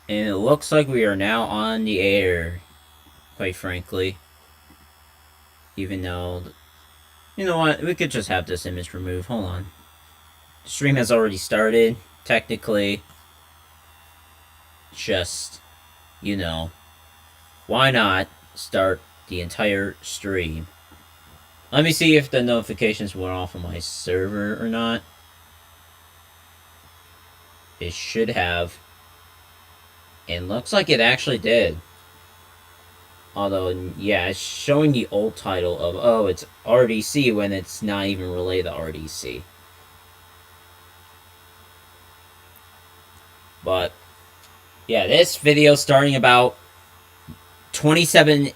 And it looks like we are now on the air, quite frankly. Even though, you know what, we could just have this image removed. Hold on. The stream has already started. Technically, just, you know, why not start the entire stream? Let me see if the notifications went off on my server or not. It should have. And looks like it actually did. Although, yeah, it's showing the old title of, oh, it's RDC when it's not even related to RDC. But, yeah, this video starting about 27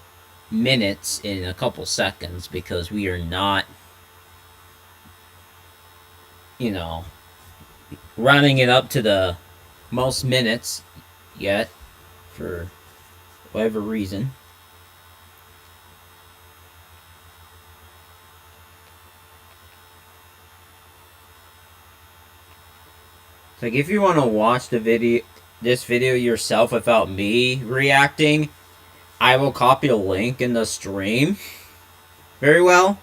minutes in a couple seconds because we are not, you know, rounding it up to the most minutes yet for whatever reason. Like, if you want to watch this video yourself without me reacting, I will copy a link in the stream. Very well.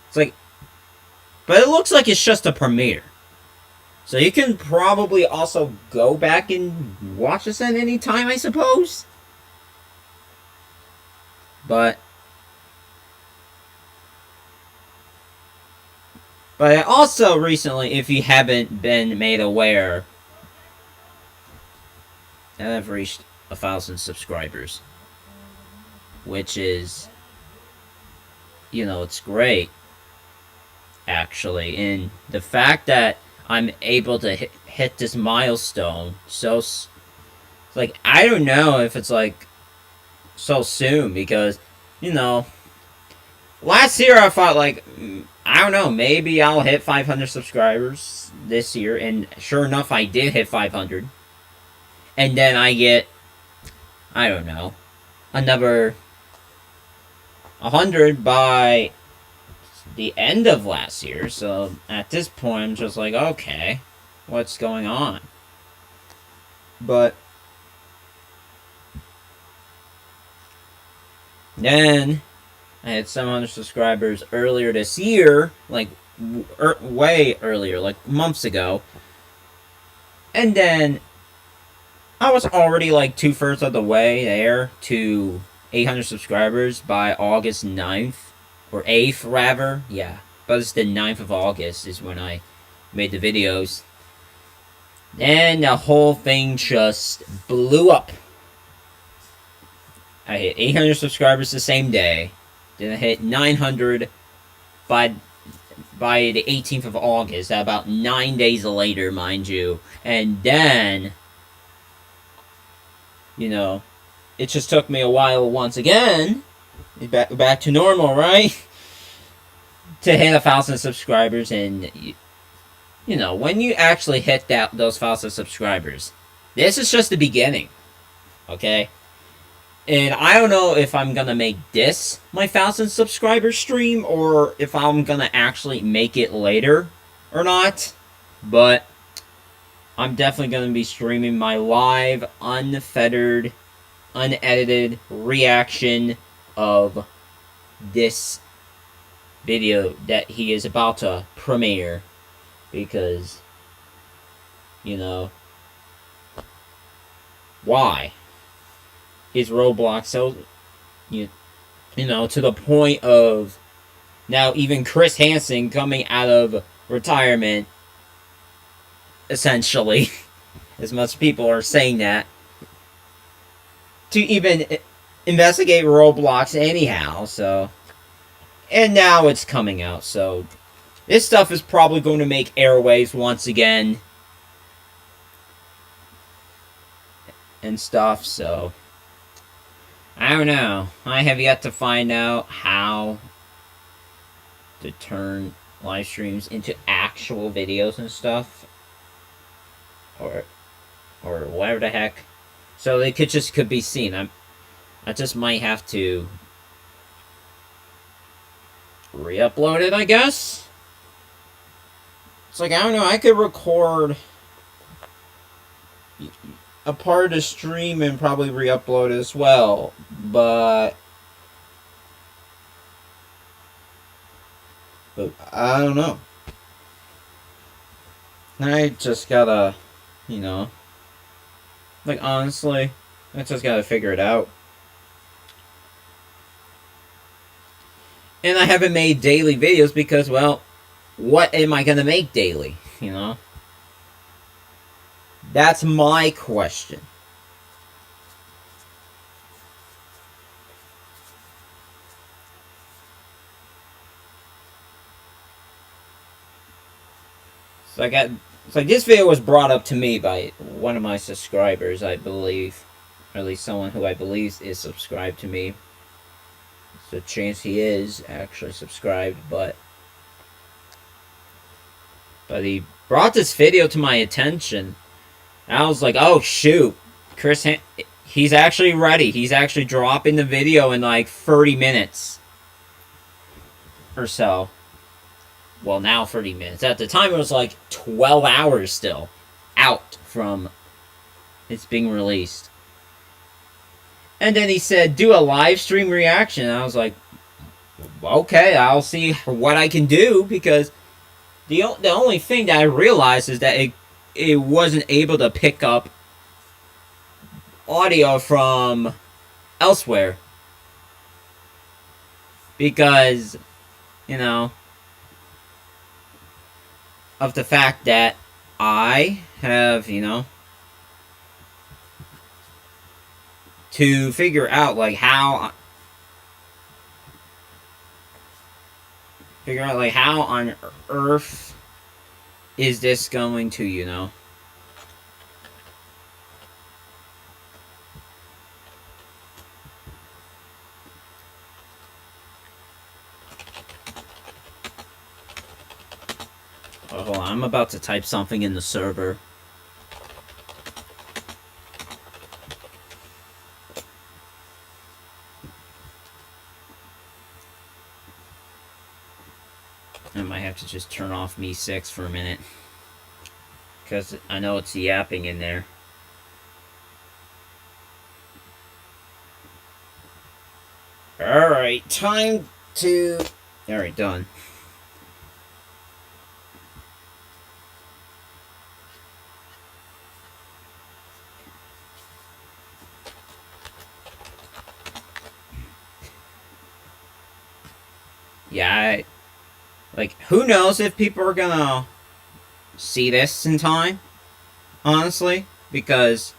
It's like, but it looks like it's just a premiere. So you can probably also go back and watch this at any time, I suppose. But also recently, if you haven't been made aware, I've reached 1,000 subscribers. Which is, you know, it's great, actually. And the fact that I'm able to hit this milestone so, like, I don't know if it's, like, so soon, because, you know, last year I thought, like, I don't know, maybe I'll hit 500 subscribers this year, and sure enough, I did hit 500. And then I get, I don't know, another 100 by the end of last year. So at this point, I'm just like, okay, what's going on? But then I had 700 subscribers earlier this year, like way earlier, like months ago. And then I was already like 2/3 of the way there to 800 subscribers by August 9th, or 8th rather, yeah. But it's the 9th of August is when I made the videos. And the whole thing just blew up. I hit 800 subscribers the same day. Then I hit 900 by the 18th of August, about 9 days later, mind you. And then, you know, it just took me a while once again, back to normal, right? To hit 1,000 subscribers. And, you know, when you actually hit those 1,000 subscribers, this is just the beginning, okay? And I don't know if I'm gonna make this my 1,000 subscriber stream, or if I'm gonna actually make it later or not. But I'm definitely gonna be streaming my live, unfettered, unedited reaction of this video that he is about to premiere. Because, you know, why is Roblox so, you know, to the point of now even Chris Hansen coming out of retirement, essentially, as much people are saying that, to even investigate Roblox anyhow. So, and now it's coming out, so this stuff is probably going to make airwaves once again and stuff. So I don't know. I have yet to find out how to turn live streams into actual videos and stuff, or whatever the heck. So they could be seen. I just might have to re-upload it, I guess. It's like, I don't know, I could record a part of the stream and probably re-upload as well. But I don't know. I just gotta, you know, like honestly, I just gotta figure it out. And I haven't made daily videos because, well, what am I gonna make daily? You know? That's my question. So it's like this video was brought up to me by one of my subscribers, I believe. Or at least someone who I believe is subscribed to me. There's a chance he is actually subscribed, but he brought this video to my attention. And I was like, oh shoot, he's actually ready. He's actually dropping the video in like 30 minutes or so. Well, now 30 minutes. At the time, it was like 12 hours still out from it's being released. And then he said, do a live stream reaction. And I was like, okay, I'll see what I can do, because the only thing that I realized is that it wasn't able to pick up audio from elsewhere. Because, you know, of the fact that I have, you know, to figure out, like, how on earth is this going to, you know, oh, hold on, I'm about to type something in the server. I might have to just turn off Me6 for a minute, because I know it's yapping in there. Alright, time to... Alright, done. Yeah, like, who knows if people are gonna see this in time, honestly, because,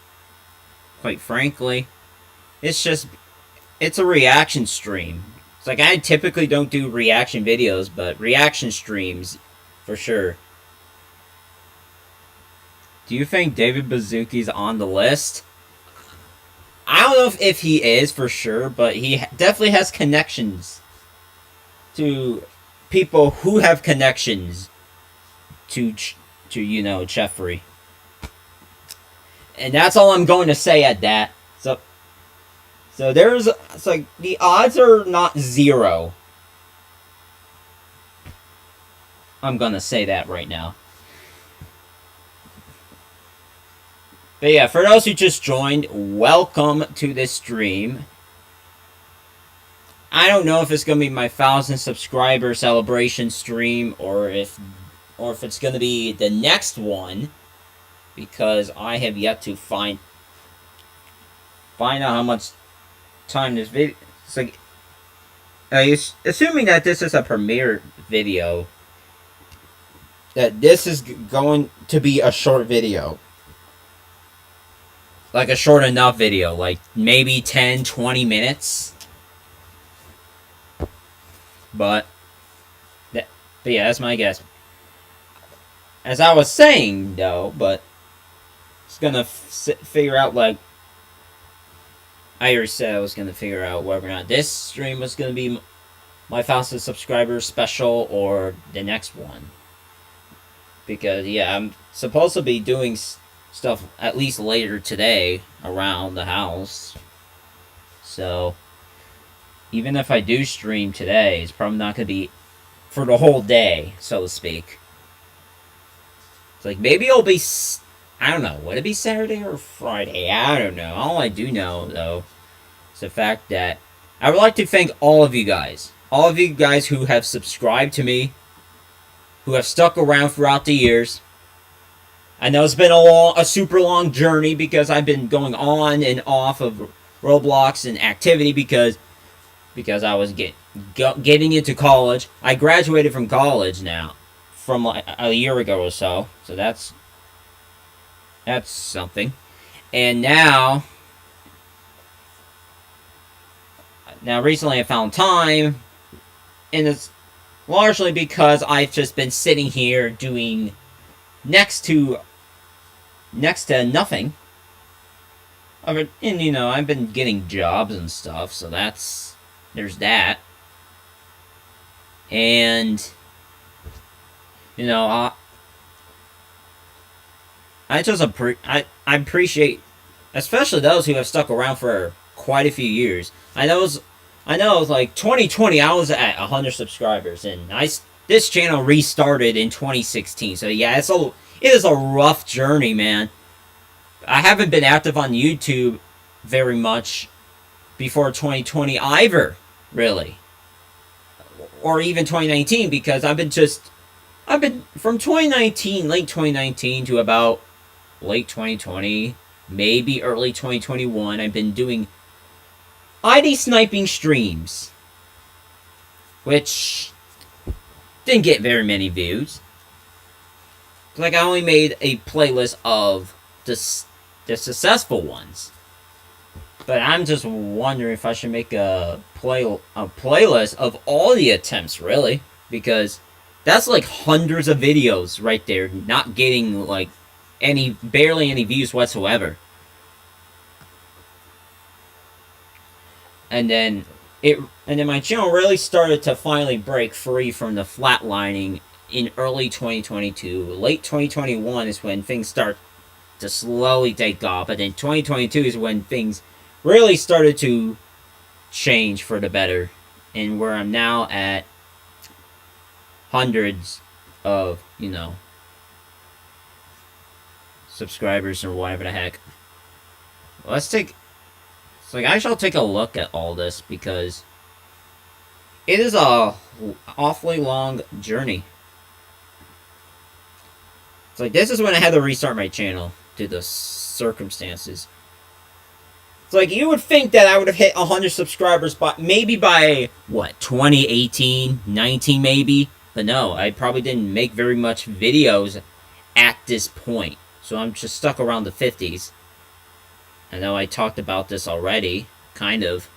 quite frankly, it's a reaction stream. It's like, I typically don't do reaction videos, but reaction streams, for sure. Do you think David Bazooki's on the list? I don't know if he is, for sure, but he definitely has connections to people who have connections to you know, Jeffrey. And that's all I'm going to say at that. So it's like, the odds are not zero. I'm gonna say that right now. But yeah, for those who just joined, welcome to this stream. I don't know if it's gonna be my 1,000 subscriber celebration stream, or if it's gonna be the next one, because I have yet to find out how much time this video. It's like, assuming that this is a premiere video, that this is going to be a short video. Like a short enough video, like maybe 10-20 minutes. But yeah, that's my guess. As I was saying, though, but it's gonna figure out, like, I already said I was gonna figure out whether or not this stream was gonna be my 1,000 subscribers special or the next one. Because, yeah, I'm supposed to be doing stuff at least later today around the house. So, even if I do stream today, it's probably not going to be for the whole day, so to speak. It's like, maybe it'll be I don't know. Would it be Saturday or Friday? I don't know. All I do know, though, is the fact that I would like to thank all of you guys. All of you guys who have subscribed to me, who have stuck around throughout the years. I know it's been a super long journey because I've been going on and off of Roblox and activity because I was getting into college. I graduated from college now, from like a year ago or so. So that's something. And now recently I found time, and it's largely because I've just been sitting here doing next to nothing. And I've been getting jobs and stuff, so there's that. And I appreciate, especially those who have stuck around for quite a few years. I know like 2020 I was at 100 subscribers, and this channel restarted in 2016. So yeah, it is a rough journey, man. I haven't been active on YouTube very much before 2020 either, really. Or even 2019, because I've been from 2019, late 2019 to about late 2020, maybe early 2021, I've been doing ID sniping streams, which didn't get very many views. Like, I only made a playlist of the successful ones. But I'm just wondering if I should make a playlist of all the attempts, really, because that's like hundreds of videos right there, not getting like barely any views whatsoever. And then my channel really started to finally break free from the flatlining in early 2022. Late 2021 is when things start to slowly take off, but then 2022 is when things really started to change for the better, and where I'm now at hundreds of subscribers or whatever the heck. I shall take a look at all this, because it is a awfully long journey. It's like, this is when I had to restart my channel due to the circumstances. It's like, you would think that I would have hit 100 subscribers maybe by 2018, 19 maybe? But no, I probably didn't make very much videos at this point. So I'm just stuck around the 50s. I know I talked about this already, kind of.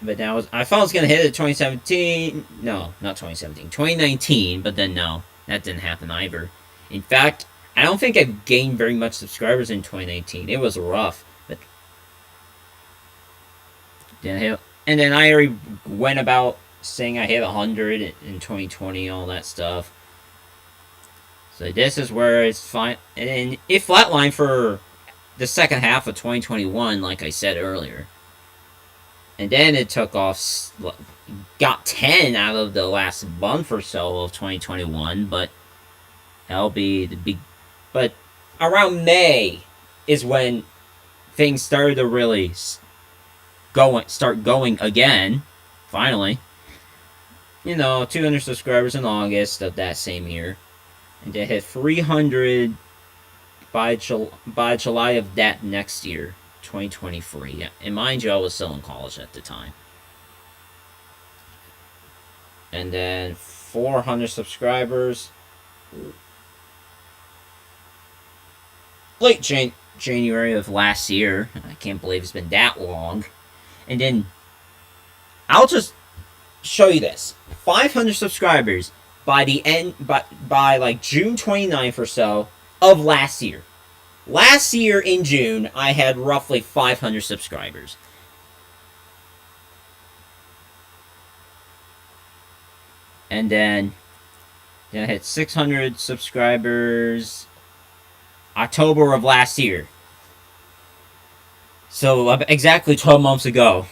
But now I thought I was going to hit it 2017. No, not 2017. 2019, but then no, that didn't happen either. In fact, I don't think I've gained very much subscribers in 2019. It was rough. But and then I already went about saying I hit 100 in 2020, all that stuff. So this is where it's fine. And it flatlined for the second half of 2021, like I said earlier. And then it took off, got 10 out of the last month or so of 2021, but that'll be the big. But around May is when things started to really start going again, finally. 200 subscribers in August of that same year. And they hit 300 by July of that next year, 2023. And mind you, I was still in college at the time. And then 400 subscribers late January of last year. I can't believe it's been that long. And then I'll just show you this. 500 subscribers by the end, by like June 29th or so of last year. Last year in June, I had roughly 500 subscribers. And then I hit 600 subscribers October of last year. So exactly 12 months ago.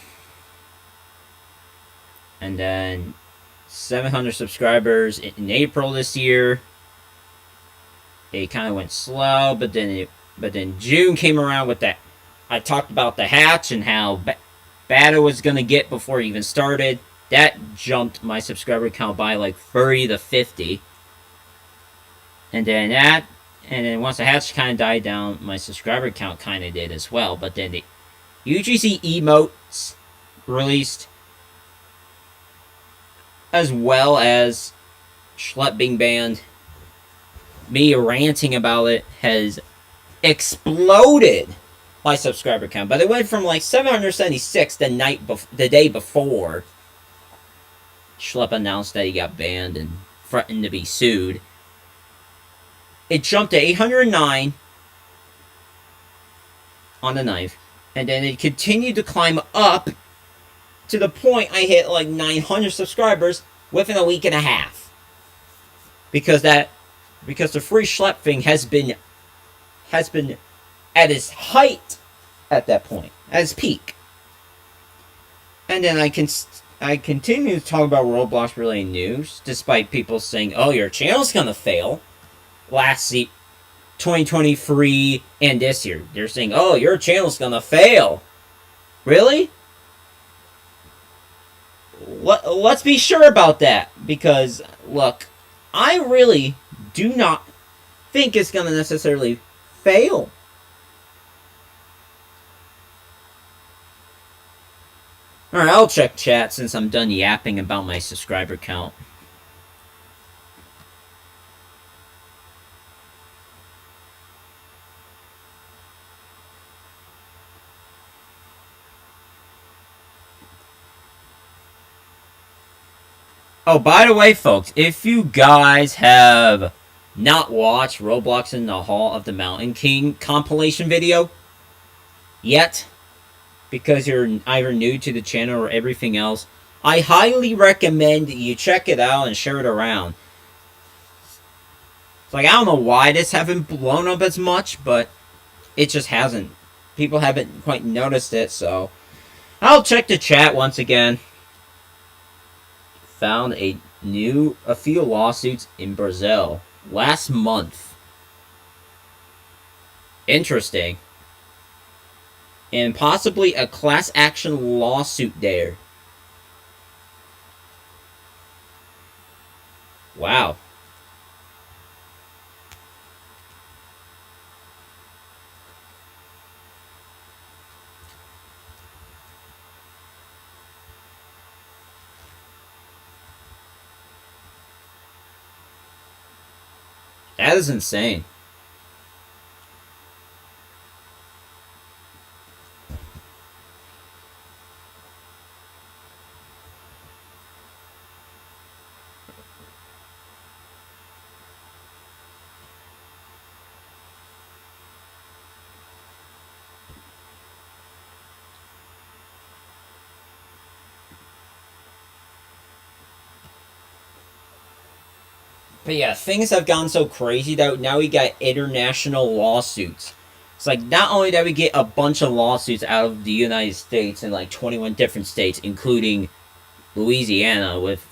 And then 700 subscribers in April this year. it kind of went slow, but then June came around with that. I talked about the hatch and how bad it was gonna get before it even started. That jumped my subscriber count by like 30 to 50. And then once the hatch kind of died down, my subscriber count kind of did as well. But then the UGC emotes released, as well as Schlep being banned. Me ranting about it has exploded my subscriber count. But it went from like 776 the day before Schlep announced that he got banned and threatened to be sued. It jumped to 809 on the 9th, and then it continued to climb up to the point I hit like 900 subscribers within a week and a half. Because the free Schlep thing has been at its height at that point, at its peak. And then I continue to talk about Roblox related news, despite people saying, "Oh, your channel's gonna fail." Last 2023 and this year, they're saying, "Oh, your channel's gonna fail." Really? Let's be sure about that, because look, I really do not think it's gonna necessarily fail. Alright, I'll check chat since I'm done yapping about my subscriber count. Oh, by the way, folks, if you guys have not watched Roblox in the Hall of the Mountain King compilation video yet, because you're either new to the channel or everything else, I highly recommend you check it out and share it around. It's like, I don't know why this haven't blown up as much, but it just hasn't. People haven't quite noticed it, so I'll check the chat once again. Found a few lawsuits in Brazil last month. Interesting. And possibly a class action lawsuit there. Wow. That is insane. But yeah, things have gone so crazy that now we got international lawsuits. It's like, not only that we get a bunch of lawsuits out of the United States in like 21 different states, including Louisiana, with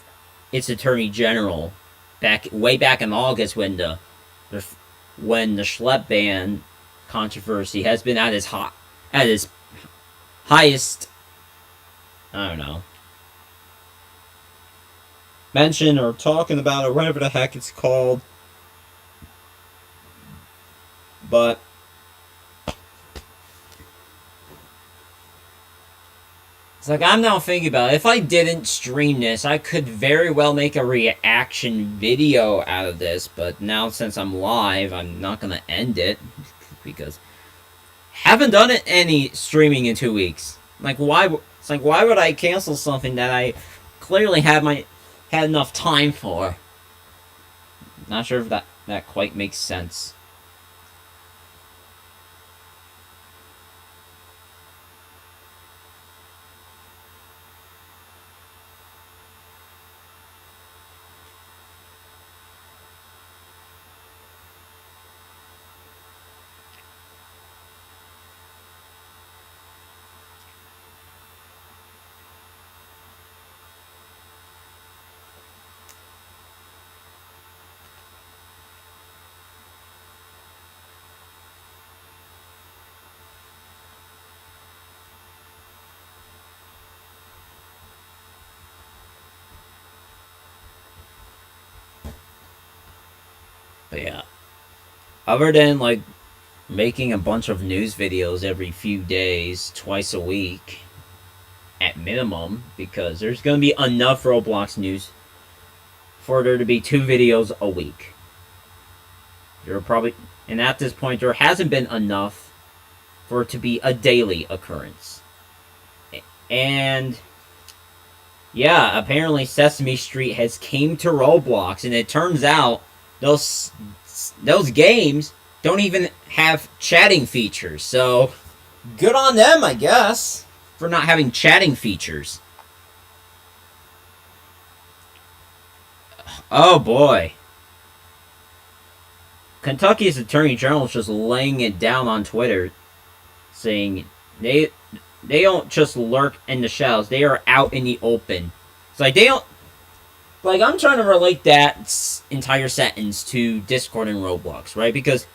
its attorney general way back in August when the Schlep ban controversy has been at its highest, I don't know, mention or talking about or whatever the heck it's called. But it's like, I'm now thinking about it. If I didn't stream this, I could very well make a reaction video out of this. But now, since I'm live, I'm not going to end it. Because I haven't done any streaming in 2 weeks. Like, why? It's like, why would I cancel something that I clearly had enough time for? Not sure if that quite makes sense. But yeah, other than like making a bunch of news videos every few days, twice a week, at minimum, because there's going to be enough Roblox news for there to be 2 videos a week. There are probably, and at this point, there hasn't been enough for it to be a daily occurrence. And yeah, apparently Sesame Street has came to Roblox, and it turns out those games don't even have chatting features. So good on them, I guess, for not having chatting features. Oh boy. Kentucky's Attorney General is just laying it down on Twitter, saying they don't just lurk in the shadows, they are out in the open. It's like they don't, like, I'm trying to relate that entire sentence to Discord and Roblox, right? Because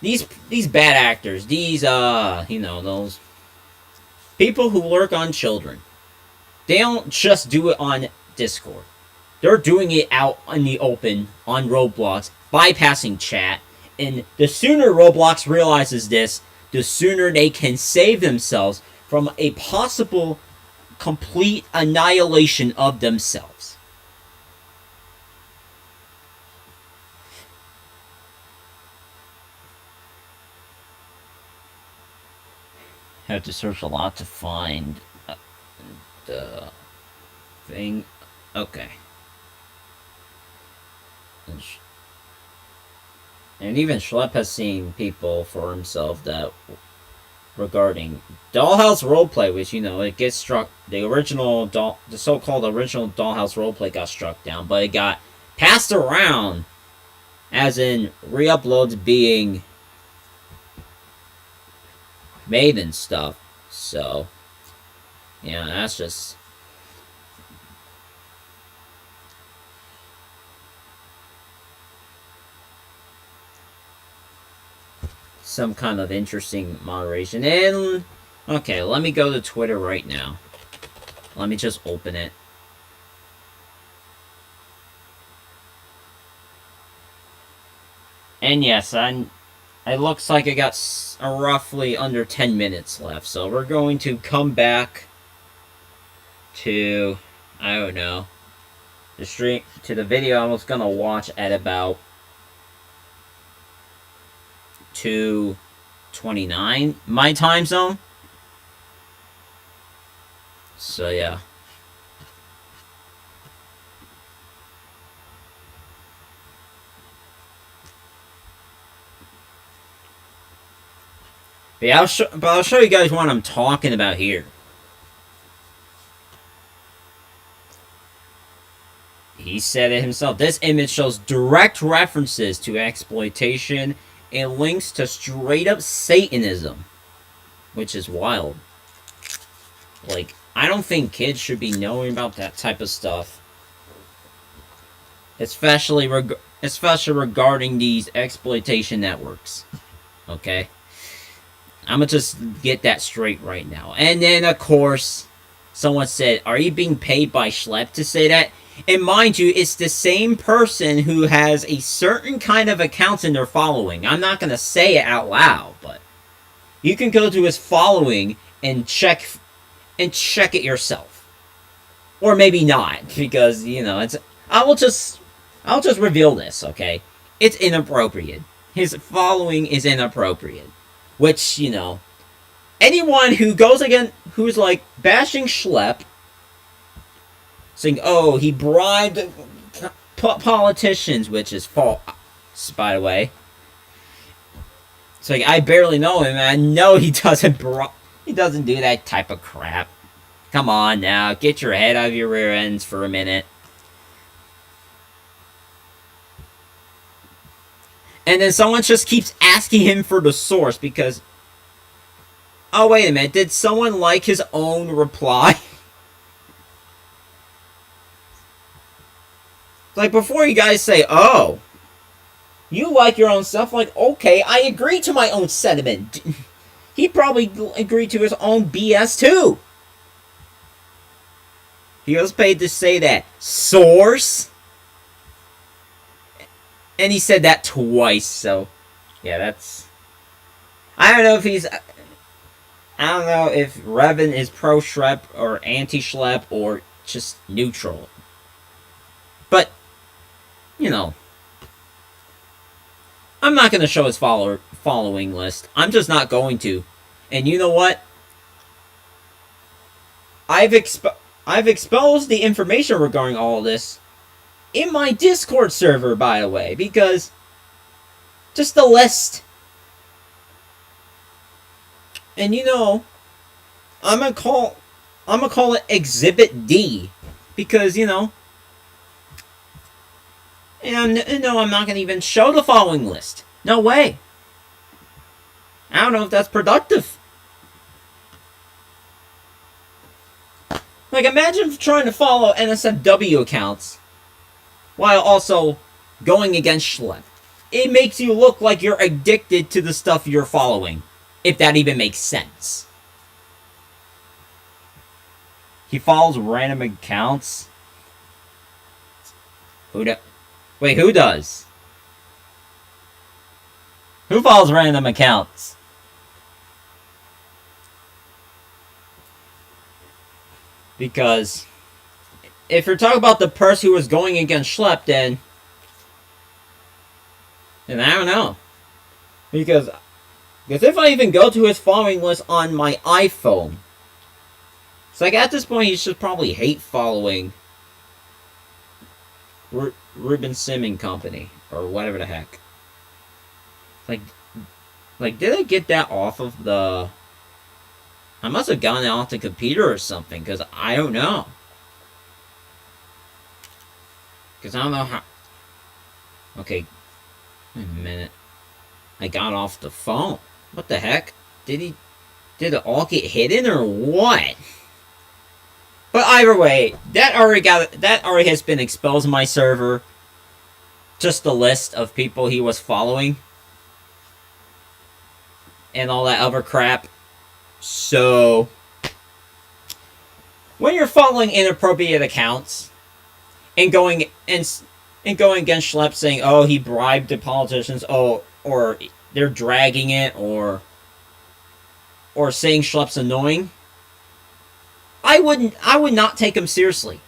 these bad actors, these those people who lurk on children, they don't just do it on Discord. They're doing it out in the open on Roblox, bypassing chat. And the sooner Roblox realizes this, the sooner they can save themselves from a possible complete annihilation of themselves. I have to search a lot to find the thing. Okay. And even Schlep has seen people for himself that regarding Dollhouse Roleplay, which, it gets struck. The so-called original Dollhouse Roleplay got struck down, but it got passed around, as in re-uploads being made and stuff. So, yeah, that's just some kind of interesting moderation. And okay, let me go to Twitter right now. Let me just open it. And yes, it looks like I got roughly under 10 minutes left. So we're going to come back to, I don't know, the stream, to the video I was gonna watch at about 2:29 my time zone. So yeah. But yeah, I'll show you guys what I'm talking about here. He said it himself. This image shows direct references to exploitation and links to straight up Satanism, which is wild. Like, I don't think kids should be knowing about that type of stuff, especially regarding these exploitation networks. Okay, I'm gonna just get that straight right now. And then, of course, someone said, "Are you being paid by Schlep to say that?" And mind you, it's the same person who has a certain kind of accounts in their following. I'm not going to say it out loud, but you can go to his following and check it yourself. Or maybe not, because, it's... I'll just reveal this, okay? It's inappropriate. His following is inappropriate. Which, anyone who goes again, who's like bashing Schlep, saying, oh, he bribed politicians, which is false, by the way. It's like, I barely know him, and I know he doesn't do that type of crap. Come on now, get your head out of your rear ends for a minute. And then someone just keeps asking him for the source, because... Oh, wait a minute, did someone like his own reply? Like, before you guys say, oh, you like your own stuff, like, okay, I agree to my own sentiment. He probably agreed to his own BS, too. He was paid to say that. Source? And he said that twice, so... Yeah, that's... I don't know if he's... I don't know if Revan is pro-Schlep or anti-Schlep or just neutral. But, you know... I'm not going to show his following list. I'm just not going to. And you know what? I've exposed the information regarding all of this in my Discord server, by the way, because just the list. And you know, I'm gonna call it Exhibit D, because you know. And no, I'm not gonna even show the following list. No way. I don't know if that's productive. Like, imagine trying to follow NSFW accounts while also going against Schlep. It makes you look like you're addicted to the stuff you're following, if that even makes sense. He follows random accounts? Wait, who does? Who follows random accounts? Because if you're talking about the person who was going against Schlep, then I don't know. Because if I even go to his following list on my iPhone, it's like at this point he should probably hate following Ruben Simmons Company or whatever the heck. Like did I get that off of the... I must have gotten it off the computer or something, because I don't know. Because I don't know how... Okay. Wait a minute. I got off the phone. What the heck? Did it all get hidden or what? But either way, that already has been exposed on my server. Just the list of people he was following. And all that other crap. So, when you're following inappropriate accounts and going against Schlep, saying, "Oh, he bribed the politicians," or they're dragging it, or saying Schlep's annoying, I would not take him seriously.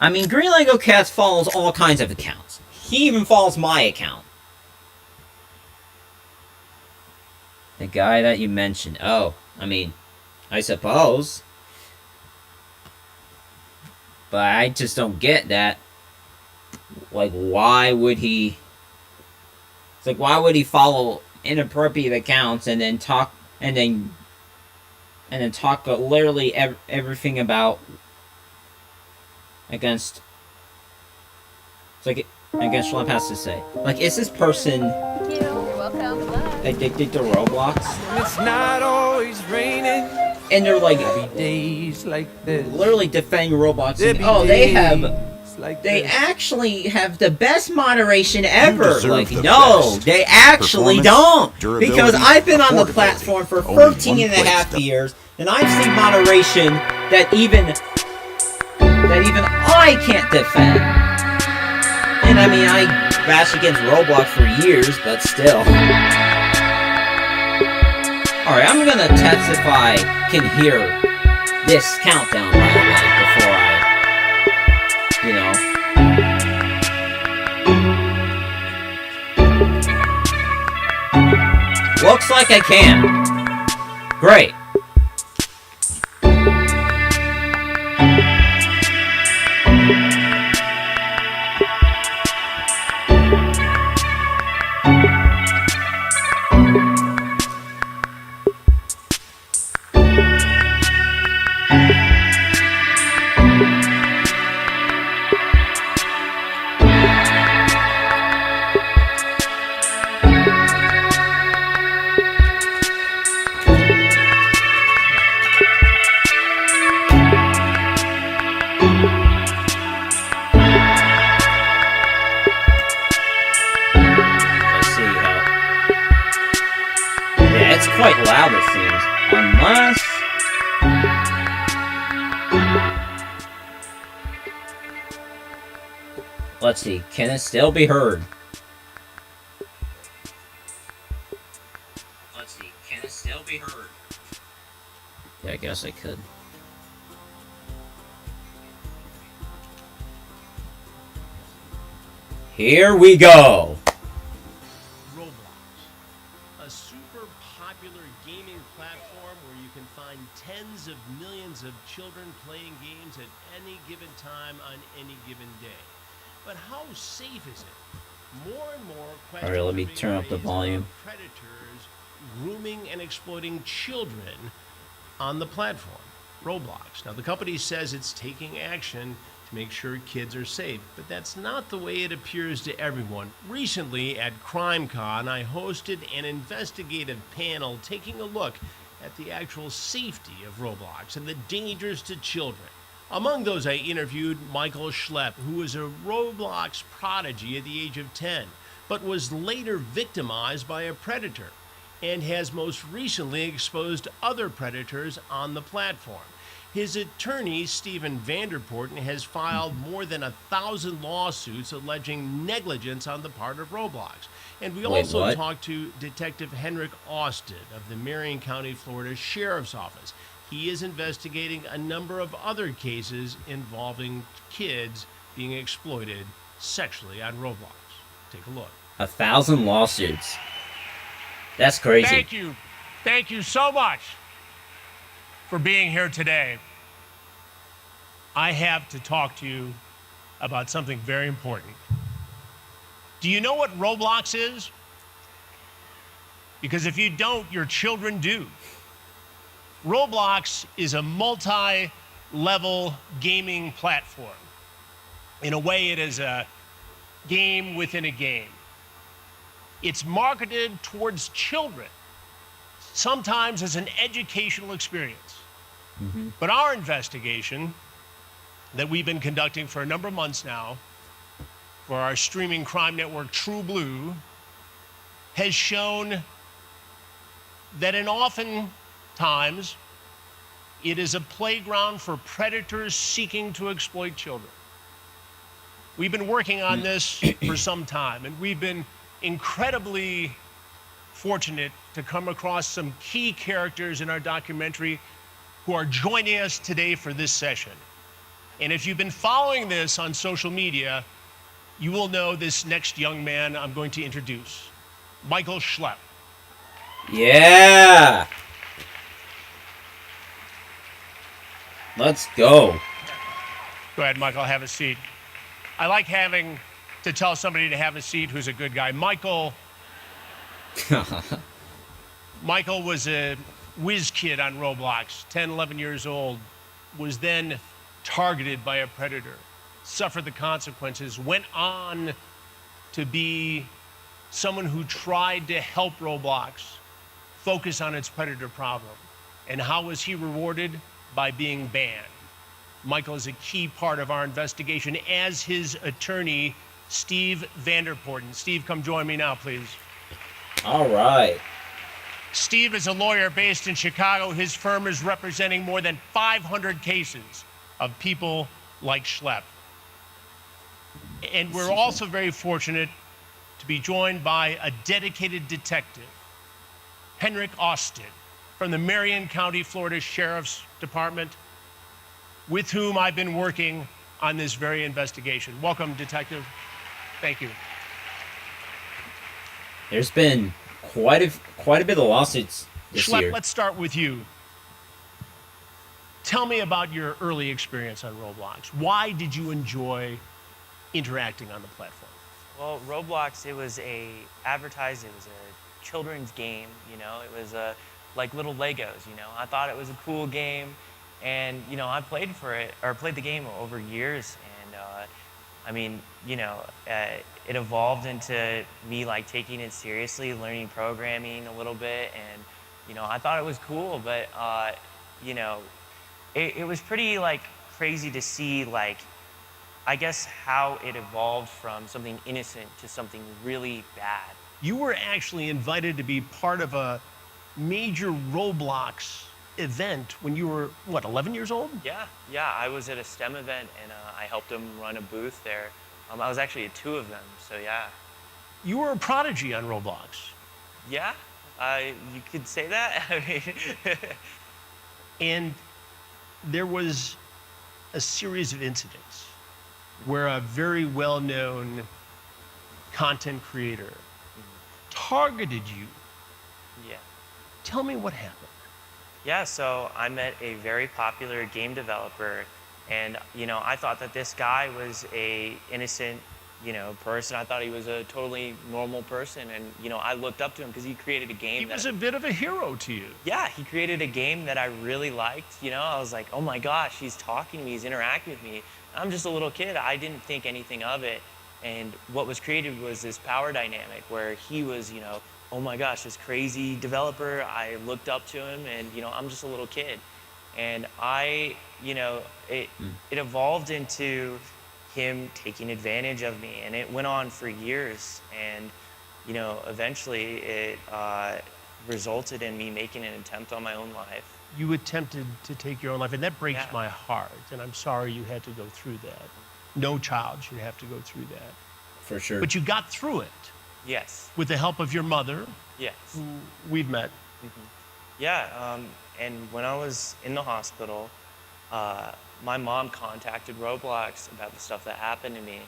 I mean, Green Lego Cats follows all kinds of accounts. He even follows my account. The guy that you mentioned. Oh, I mean, I suppose. But I just don't get that. Like, why would he... It's like, why would he follow inappropriate accounts and then talk... And then talk literally everything about... Against... It's like, against Schlep has to say. Like, is this person... addicted to Roblox? It's not always raining. And they're like, days like this. Literally defending Roblox. Saying, oh, they actually have the best moderation ever. Like, no, they actually don't. Because I've been on the platform for 13 and a half years, and I've seen moderation that even I can't defend. And I mean, I bashed against Roblox for years, but still. Alright, I'm gonna test if I can hear this countdown, by the way, before I, you know. Looks like I can. Great. Quite loud, it seems. Unless... Let's see. Can it still be heard? Let's see. Can it still be heard? Yeah, I guess I could. Here we go. Roblox, a super popular gaming platform where you can find tens of millions of children playing games at any given time on any given day. But how safe is it? More and more questions Alright, let me are being turn up the raised volume. about predators grooming and exploiting children on the platform, Roblox. Now, the company says it's taking action to make sure kids are safe, but that's not the way it appears to everyone. Recently at CrimeCon, I hosted an investigative panel taking a look at the actual safety of Roblox and the dangers to children. Among those, I interviewed Michael Schlep, who was a Roblox prodigy at the age of 10, but was later victimized by a predator and has most recently exposed other predators on the platform. His attorney, Steven Vanderpoorten, has filed more than 1,000 lawsuits alleging negligence on the part of Roblox. And we also talked to Detective Henrik Austin of the Marion County, Florida Sheriff's Office. He is investigating a number of other cases involving kids being exploited sexually on Roblox. Take a look. 1,000 lawsuits. That's crazy. Thank you. Thank you so much for being here today. I have to talk to you about something very important. Do you know what Roblox is? Because if you don't, your children do. Roblox is a multi-level gaming platform. In a way, it is a game within a game. It's marketed towards children, sometimes as an educational experience. But our investigation that we've been conducting for a number of months now for our streaming crime network, True Blue, has shown that oftentimes it is a playground for predators seeking to exploit children. We've been working on this for some time, and we've been incredibly fortunate to come across some key characters in our documentary who are joining us today for this session. And if you've been following this on social media, you will know this next young man I'm going to introduce, Michael Schlep. Yeah! Let's go. Go ahead, Michael, have a seat. I like having to tell somebody to have a seat who's a good guy. Michael was a whiz kid on Roblox, 10, 11 years old, was then targeted by a predator, suffered the consequences, went on to be someone who tried to help Roblox focus on its predator problem. And how was he rewarded? By being banned. Michael is a key part of our investigation, as his attorney, Steve Vanderpoorten. Steve, come join me now, please. All right. Steve is a lawyer based in Chicago. His firm is representing more than 500 cases of people like Schlep. And we're also very fortunate to be joined by a dedicated detective, Henrik Austin, from the Marion County, Florida Sheriff's Department, with whom I've been working on this very investigation. Welcome, Detective. Thank you. There's been quite a bit of lawsuits this Schlep, year. let's start with you. Tell me about your early experience on Roblox. Why did you enjoy interacting on the platform? Well, Roblox, it was advertised, it was a children's game, you know, it was like little Legos, you know. I thought it was a cool game, and, you know, I played the game over years, and, I mean, you know, it evolved into me, like, taking it seriously, learning programming a little bit, and, you know, I thought it was cool, but, you know, it was pretty, like, crazy to see, like, I guess how it evolved from something innocent to something really bad. You were actually invited to be part of a major Roblox event when you were, what, 11 years old? Yeah, I was at a STEM event, and I helped them run a booth there I was actually at 2 of them, so yeah. You were a prodigy on Roblox. Yeah, you could say that. I mean, And there was a series of incidents where a very well-known content creator targeted you. yeah. Tell me what happened. Yeah, so I met a very popular game developer, and I thought that this guy was a innocent, person. I thought he was a totally normal person, and I looked up to him because he created a game He that was a bit of a hero to you. yeah, he created a game that I really liked. I was like, oh my gosh, he's talking to me, he's interacting with me. I'm just a little kid. I didn't think anything of it. And what was created was this power dynamic where he was, oh my gosh, this crazy developer. I looked up to him, and I'm just a little kid. And it evolved into him taking advantage of me, and it went on for years. And eventually it resulted in me making an attempt on my own life. You attempted to take your own life, and that breaks Yeah. my heart. And I'm sorry you had to go through that. No child should have to go through that. For sure. But you got through it Yes, with the help of your mother, yes. who we've met. Yeah, and when I was in the hospital, my mom contacted Roblox about the stuff that happened to me,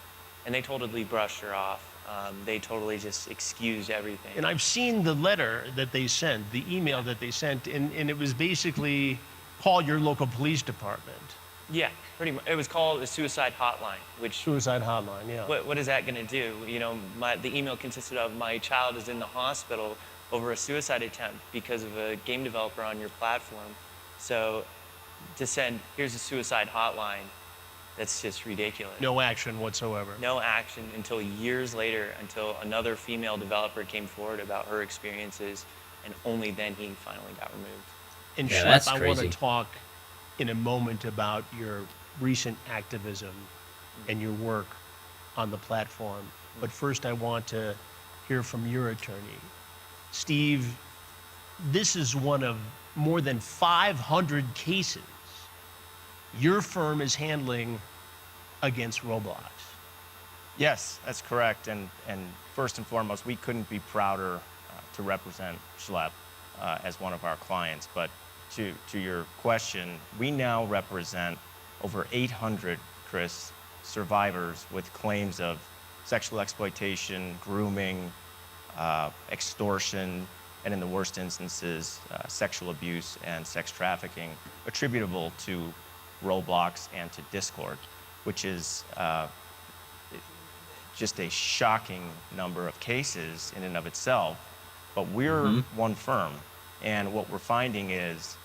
and they totally brushed her off. They totally just excused everything. And I've seen the letter that they sent, the email that they sent, and it was basically call your local police department. Yeah, pretty much. It was called a suicide hotline, which Suicide hotline, yeah. what is that going to do? The email consisted of my child is in the hospital over a suicide attempt because of a game developer on your platform. So to send, here's a suicide hotline, that's just ridiculous. No action whatsoever. No action until years later, until another female developer came forward about her experiences, and only then he finally got removed. And Yeah, Schlep, that's I want to crazy. talk in a moment about your recent activism and your work on the platform. But first, I want to hear from your attorney. Steve, this is one of more than 500 cases your firm is handling against Roblox. Yes, that's correct. And first and foremost, we couldn't be prouder to represent Schlep as one of our clients. But to your question, we now represent over 800, Chris, survivors with claims of sexual exploitation, grooming, extortion, and in the worst instances, sexual abuse and sex trafficking attributable to Roblox and to Discord, which is just a shocking number of cases in and of itself. But we're one firm, and what we're finding is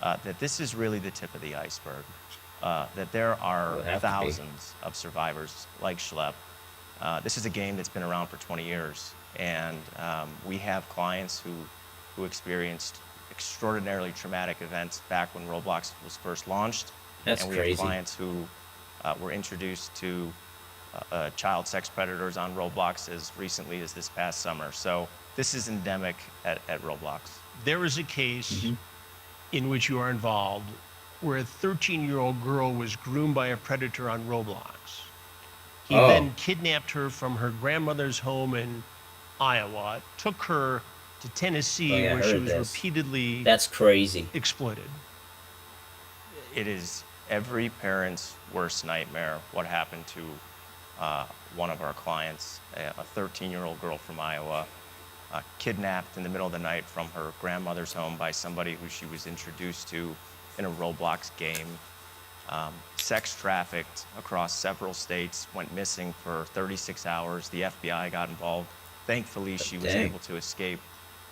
that this is really the tip of the iceberg, that there are Well, it have to be. thousands of survivors like Schlep. This is a game that's been around for 20 years, and we have clients who experienced extraordinarily traumatic events back when Roblox was first launched. That's and we crazy. have clients who were introduced to child sex predators on Roblox as recently as this past summer. So this is endemic at Roblox. There is a case in which you are involved where a 13-year-old girl was groomed by a predator on Roblox. He Oh. then kidnapped her from her grandmother's home in Iowa, took her to Tennessee, Oh, yeah, I where she heard was this. repeatedly That's crazy. exploited. It is every parent's worst nightmare what happened to one of our clients, a 13-year-old girl from Iowa, kidnapped in the middle of the night from her grandmother's home by somebody who she was introduced to in a Roblox game, sex trafficked across several states, went missing for 36 hours. The FBI got involved. Thankfully, she was Dang. able to escape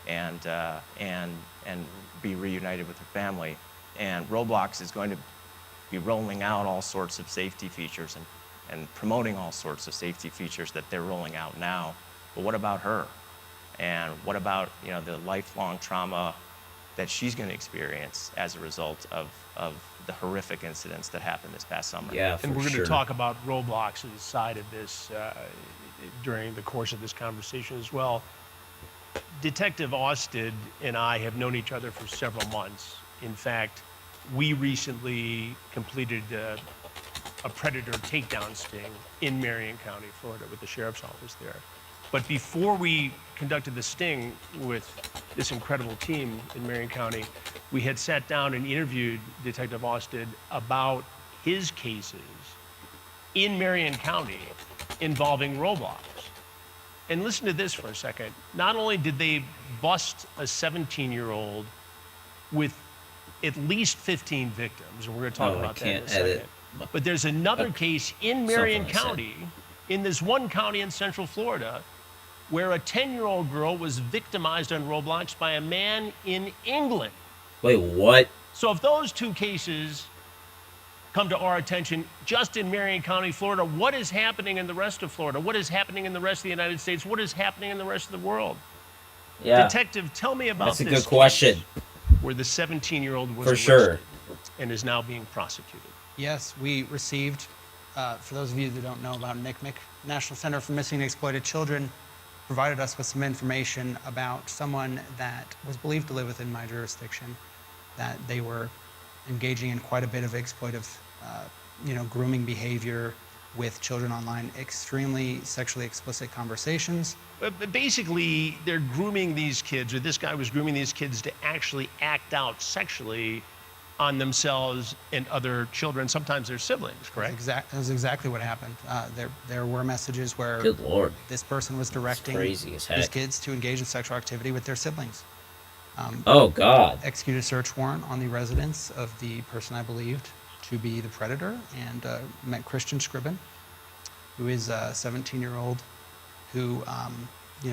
and be reunited with her family. And Roblox is going to be rolling out all sorts of safety features and promoting all sorts of safety features that they're rolling out now. But what about her? And what about the lifelong trauma that she's going to experience as a result of the horrific incidents that happened this past summer? Yeah, for And we're going sure. to talk about Roblox's side of this during the course of this conversation as well. Detective Austin and I have known each other for several months. In fact, we recently completed a predator takedown sting in Marion County, Florida, with the sheriff's office there. But before we conducted the sting with this incredible team in Marion County, we had sat down and interviewed Detective Austin about his cases in Marion County involving Roblox. And listen to this for a second. Not only did they bust a 17-year-old with at least 15 victims, and we're going to talk about that in a second, but there's another case in Marion County, in this one county in Central Florida, where a 10-year-old girl was victimized on Roblox by a man in England. Wait, what? So if those two cases come to our attention just in Marion County, Florida, what is happening in the rest of Florida? What is happening in the rest of the United States? What is happening in the rest of the world? Yeah. Detective, tell me about That's a this good question. case where the 17-year-old was For arrested sure. and is now being prosecuted. Yes, we received, for those of you that don't know about NCMEC, National Center for Missing and Exploited Children, provided us with some information about someone that was believed to live within my jurisdiction, that they were engaging in quite a bit of exploitive, grooming behavior with children online, extremely sexually explicit conversations. But basically, they're grooming these kids, or this guy was grooming these kids to actually act out sexually on themselves and other children, sometimes their siblings, correct? That's exactly what happened. There were messages where Good Lord. this person was directing crazy as heck. these kids to engage in sexual activity with their siblings. Oh, God. Executed a search warrant on the residence of the person I believed to be the predator, and met Christian Scribbin, who is a 17-year-old who,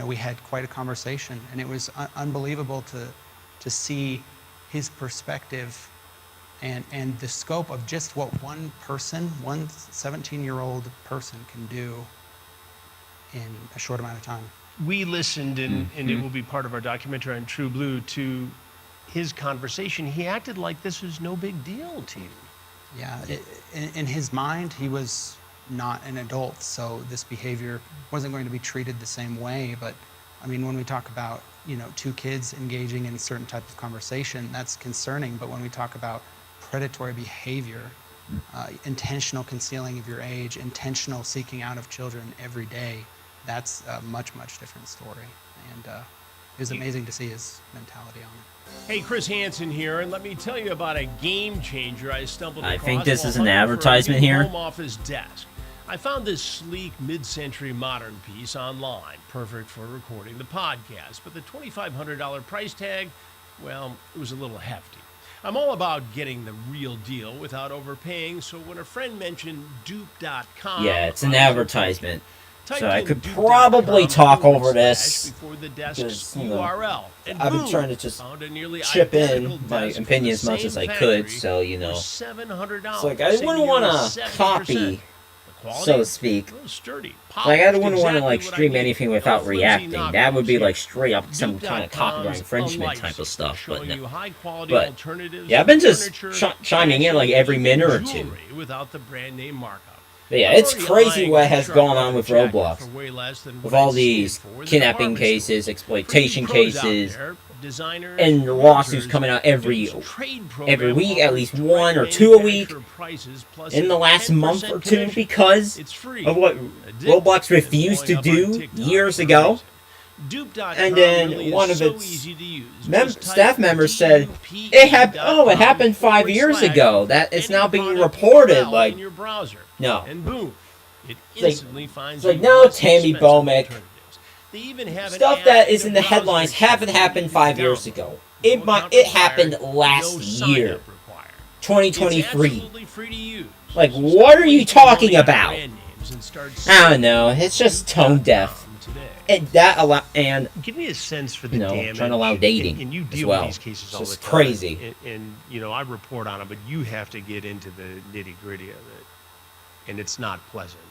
we had quite a conversation, and it was unbelievable to see his perspective and the scope of just what one 17-year-old person can do in a short amount of time. We listened, and it will be part of our documentary on True Blue, to his conversation. He acted like this was no big deal to you. Yeah, in his mind, he was not an adult, so this behavior wasn't going to be treated the same way. But I mean, when we talk about, two kids engaging in a certain type of conversation, that's concerning. But when we talk about predatory behavior, intentional concealing of your age, intentional seeking out of children every day, that's a much, much different story. And it was amazing to see his mentality on it. Hey, Chris Hansen here, and let me tell you about a game changer I stumbled across. I think this is while an hunting for a advertisement new here. home office desk. I found this sleek mid-century modern piece online, perfect for recording the podcast, but the $2,500 price tag, well, it was a little hefty. I'm all about getting the real deal without overpaying, so when a friend mentioned dupe.com... Yeah, it's an advertisement. Typed So I in could dupe.com probably talk over // this, before the desk's because, URL. And I've been boom, trying to just found a nearly chip identical in my desk from opinion the as much same as I factory could, so, for $700. It's like I saving wouldn't you want over to 70%. copy, The quality, so to speak. a little sturdy, Like, I wouldn't polished, want to, exactly what I stream need. anything No without flimsy reacting. That would be, knockoffs straight up some here. kind of copyright Dupe.com's infringement a type of stuff. showing But, you high-quality but alternatives yeah, I've been to just furniture, chiming in, every fashion, minute or and two. jewelry without the brand name markup. But yeah, I'm it's already crazy eyeing what a has sharp gone on with jacket Roblox. for way less than With what I all see these for in the kidnapping department cases, store. exploitation For you pros out cases, there, designers, and lawsuits realtors, coming out every trade week, at program least offers one or direct two a week manufacturer prices plus in the a last 10% month or two, commission. because It's free. of what Addictive Roblox and refused to blowing up on do TikTok years for a ago. reason. Dupe.com And then really one is of so its easy to use. Just staff type members said, it happened 5 years ago. That it's now being reported. in your browser. No. And boom, it like- instantly finds it's like, you no, less Tammy expensive Bomick. alternatives. They even have an Stuff app that is in the browser headlines haven't extension happened you 5 can years download. ago. No It account happened required, last no year, sign-up required. It's 2023. absolutely free to use. Like, So what stop are you wasting talking money on about? brand names and start I don't know. It's just tone deaf. Today. And that and Give me a sense for the damage. trying to allow dating and you as deal well. with these cases It's all just the time. crazy. And I report on them, but you have to get into the nitty gritty of it, and it's not pleasant.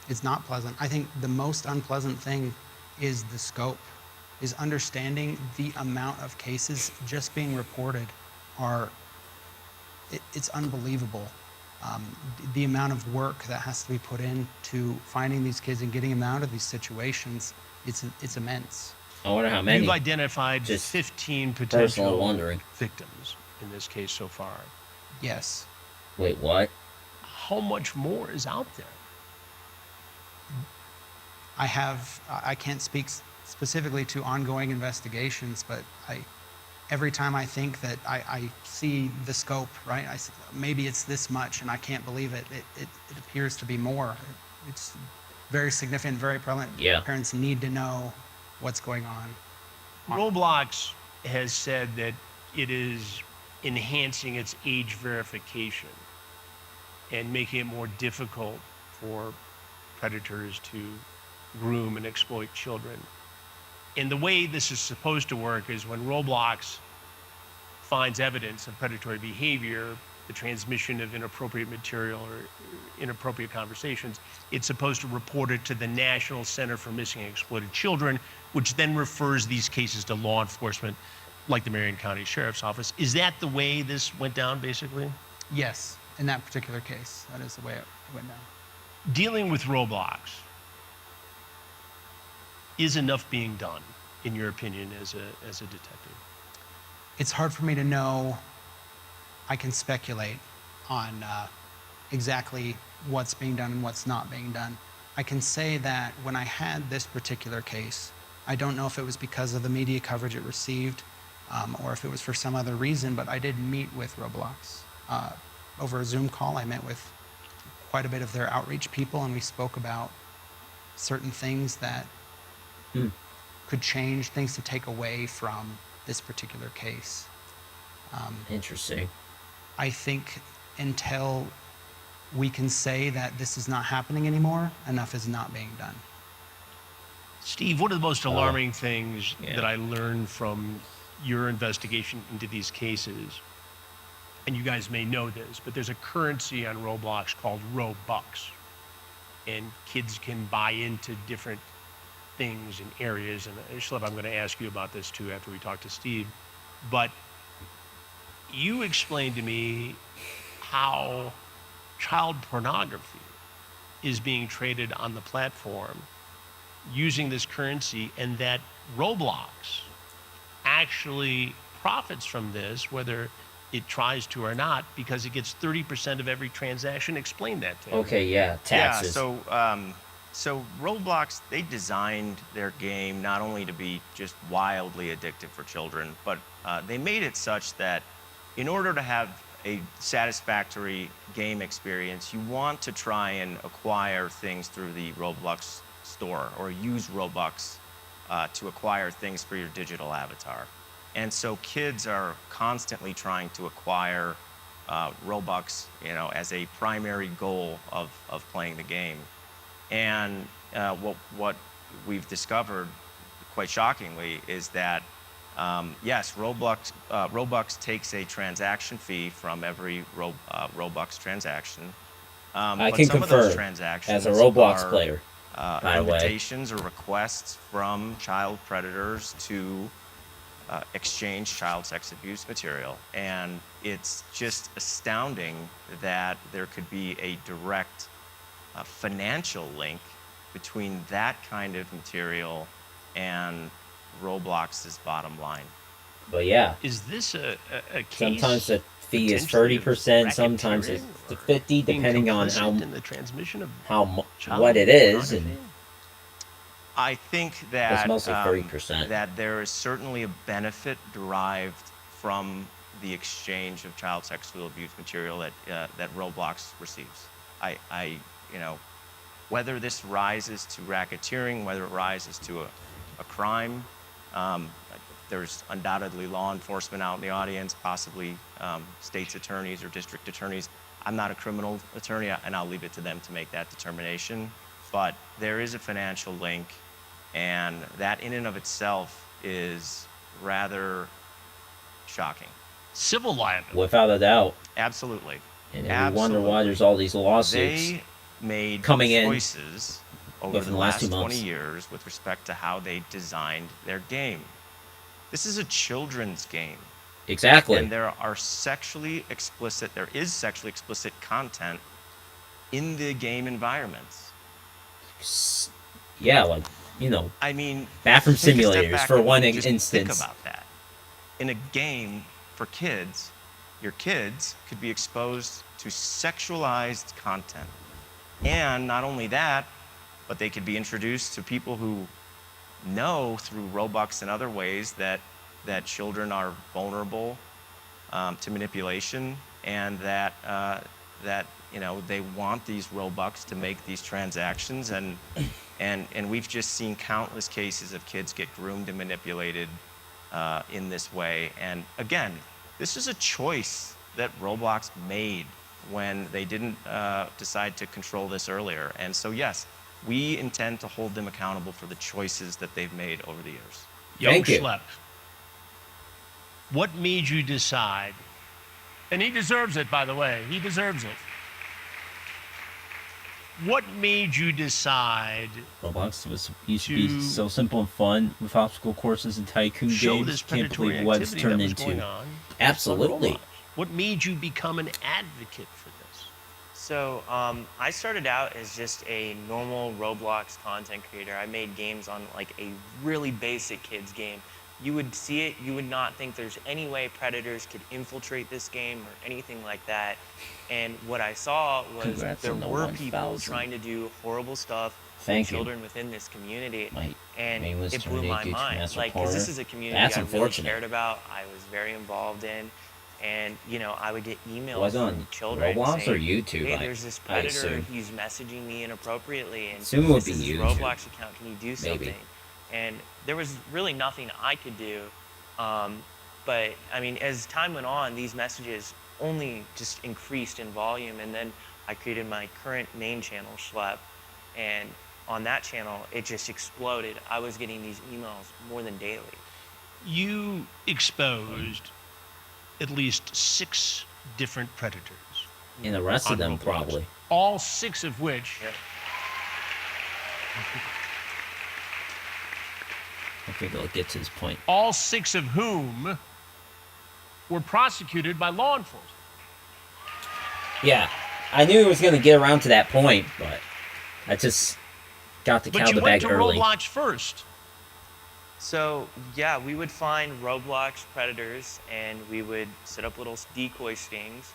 It's not pleasant. I think the most unpleasant thing is the scope, is understanding the amount of cases just being reported it's unbelievable. The amount of work that has to be put into finding these kids and getting them out of these situations, it's immense. I wonder how many. You've identified Just 15 personal potential wondering. victims in this case so far. Yes. Wait, what? how much more is out there? I can't speak specifically to ongoing investigations, but every time I think that I see the scope, right? Maybe it's this much, and I can't believe it. It appears to be more. It's very significant, very prevalent. Yeah. Parents need to know what's going on. Roblox has said that it is enhancing its age verification and making it more difficult for predators to groom and exploit children. And the way this is supposed to work is when Roblox finds evidence of predatory behavior, the transmission of inappropriate material or inappropriate conversations, it's supposed to report it to the National Center for Missing and Exploited Children, which then refers these cases to law enforcement, like the Marion County Sheriff's Office. Is that the way this went down, basically? Yes, in that particular case, that is the way it went down. Dealing with Roblox, is enough being done, in your opinion, as a detective? It's hard for me to know. I can speculate on exactly what's being done and what's not being done. I can say that when I had this particular case, I don't know if it was because of the media coverage it received or if it was for some other reason, but I did meet with Roblox. Over a Zoom call, I met with quite a bit of their outreach people, and we spoke about certain things that could change, things to take away from this particular case. Interesting. I think until we can say that this is not happening anymore, enough is not being done. Steve, one of the most alarming things yeah. that I learned from your investigation into these cases, and you guys may know this, but there's a currency on Roblox called Robux, and kids can buy into different things and areas. And Schlep, I'm going to ask you about this too after we talk to Steve. But you explained to me how child pornography is being traded on the platform using this currency, and that Roblox actually profits from this, whether it tries to or not, because it gets 30% of every transaction. Explain that to me. Okay, yeah, taxes. Yeah, so Roblox, they designed their game not only to be just wildly addictive for children, but they made it such that in order to have a satisfactory game experience, you want to try and acquire things through the Roblox store or use Robux to acquire things for your digital avatar. And so kids are constantly trying to acquire Robux, as a primary goal of playing the game. And what we've discovered, quite shockingly, is that yes, Robux takes a transaction fee from every Robux transaction. I but can some of those confirm, transactions as a Roblox are, player, by the way. invitations or requests from child predators to exchange child sex abuse material. And it's just astounding that there could be a direct financial link between that kind of material and Roblox's bottom line. But yeah, Is this a case? sometimes the fee is potentially of 30%, sometimes it's racketeering the or 50, being depending on complicit in the transmission of child what it is, and pornography? I think that it's mostly 30%. that there is certainly a benefit derived from the exchange of child sexual abuse material that Roblox receives. Whether this rises to racketeering, whether it rises to a crime, there's undoubtedly law enforcement out in the audience, possibly state's attorneys or district attorneys. I'm not a criminal attorney, and I'll leave it to them to make that determination. But there is a financial link, and that in and of itself is rather shocking. Civil liability. Without a doubt. Absolutely. And then we wonder why there's all these lawsuits. They made coming in choices over within the the last last 2 20 months. years with respect to how they designed their game. This is a children's game. Exactly. And there is sexually explicit content in the game environments. Yeah, like, I mean, bathroom take a step simulators back for and one just instance. Think about that. In a game for kids, your kids could be exposed to sexualized content. And not only that, but they could be introduced to people who know through Robux and other ways that children are vulnerable to manipulation, and that they want these Robux to make these transactions, and we've just seen countless cases of kids get groomed and manipulated in this way. And again, this is a choice that Roblox made when they didn't decide to control this earlier. And so yes, we intend to hold them accountable for the choices that they've made over the years. Thank you. Schlep, what made you decide? And he deserves it, by the way. He deserves it. What made you decide Roblox used to be so simple and fun with obstacle courses and tycoon show games. this Can't predatory believe what it's activity that turned was into. going on? Absolutely. on Roblox? What made you become an advocate for this? So I started out as just a normal Roblox content creator. I made games on like a really basic kids game. You would see it, you would not think there's any way predators could infiltrate this game or anything like that. And what I saw was Congrats there on the were 1,000. people trying to do horrible stuff Thank to you. children within this community. My And name was it blew turned my into mind. Master Like, 'cause this Porter. is a community That's I really unfortunate. cared about, I was very involved in. And, you know, I would get emails Was on from children Roblox saying, or YouTube? hey, there's this I predator, assume. he's messaging me inappropriately, and Assume it would this is be his YouTube. Roblox account, can you do something? Maybe. And there was really nothing I could do. But, I mean, as time went on, these messages only just increased in volume, and then I created my current main channel, Schlep, and on that channel, it just exploded. I was getting these emails more than daily. You exposed at least 6 different predators. And the rest of on them Roblox. probably. All 6 of which Yep. I think I'll get to this point. all 6 of whom were prosecuted by law enforcement. Yeah, I knew it was going to get around to that point, but I just got the But cow you the went bag to early. Roblox first. So, yeah, we would find Roblox predators, and we would set up little decoy stings,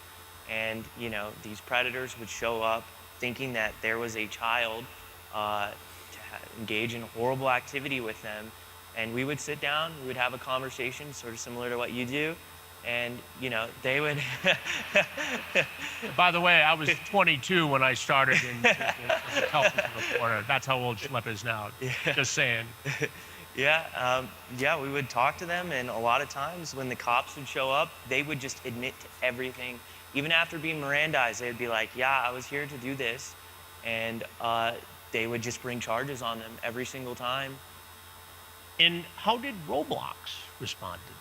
and, you know, these predators would show up thinking that there was a child engage in horrible activity with them, and we would sit down, we would have a conversation sort of similar to what you do, and, you know, they would... By the way, I was 22 when I started as a television reporter. That's how old Schlep is now. Just saying. Yeah, we would talk to them, and a lot of times when the cops would show up, they would just admit to everything. Even after being Mirandized, they'd be like, yeah, I was here to do this, and they would just bring charges on them every single time. And how did Roblox respond to this?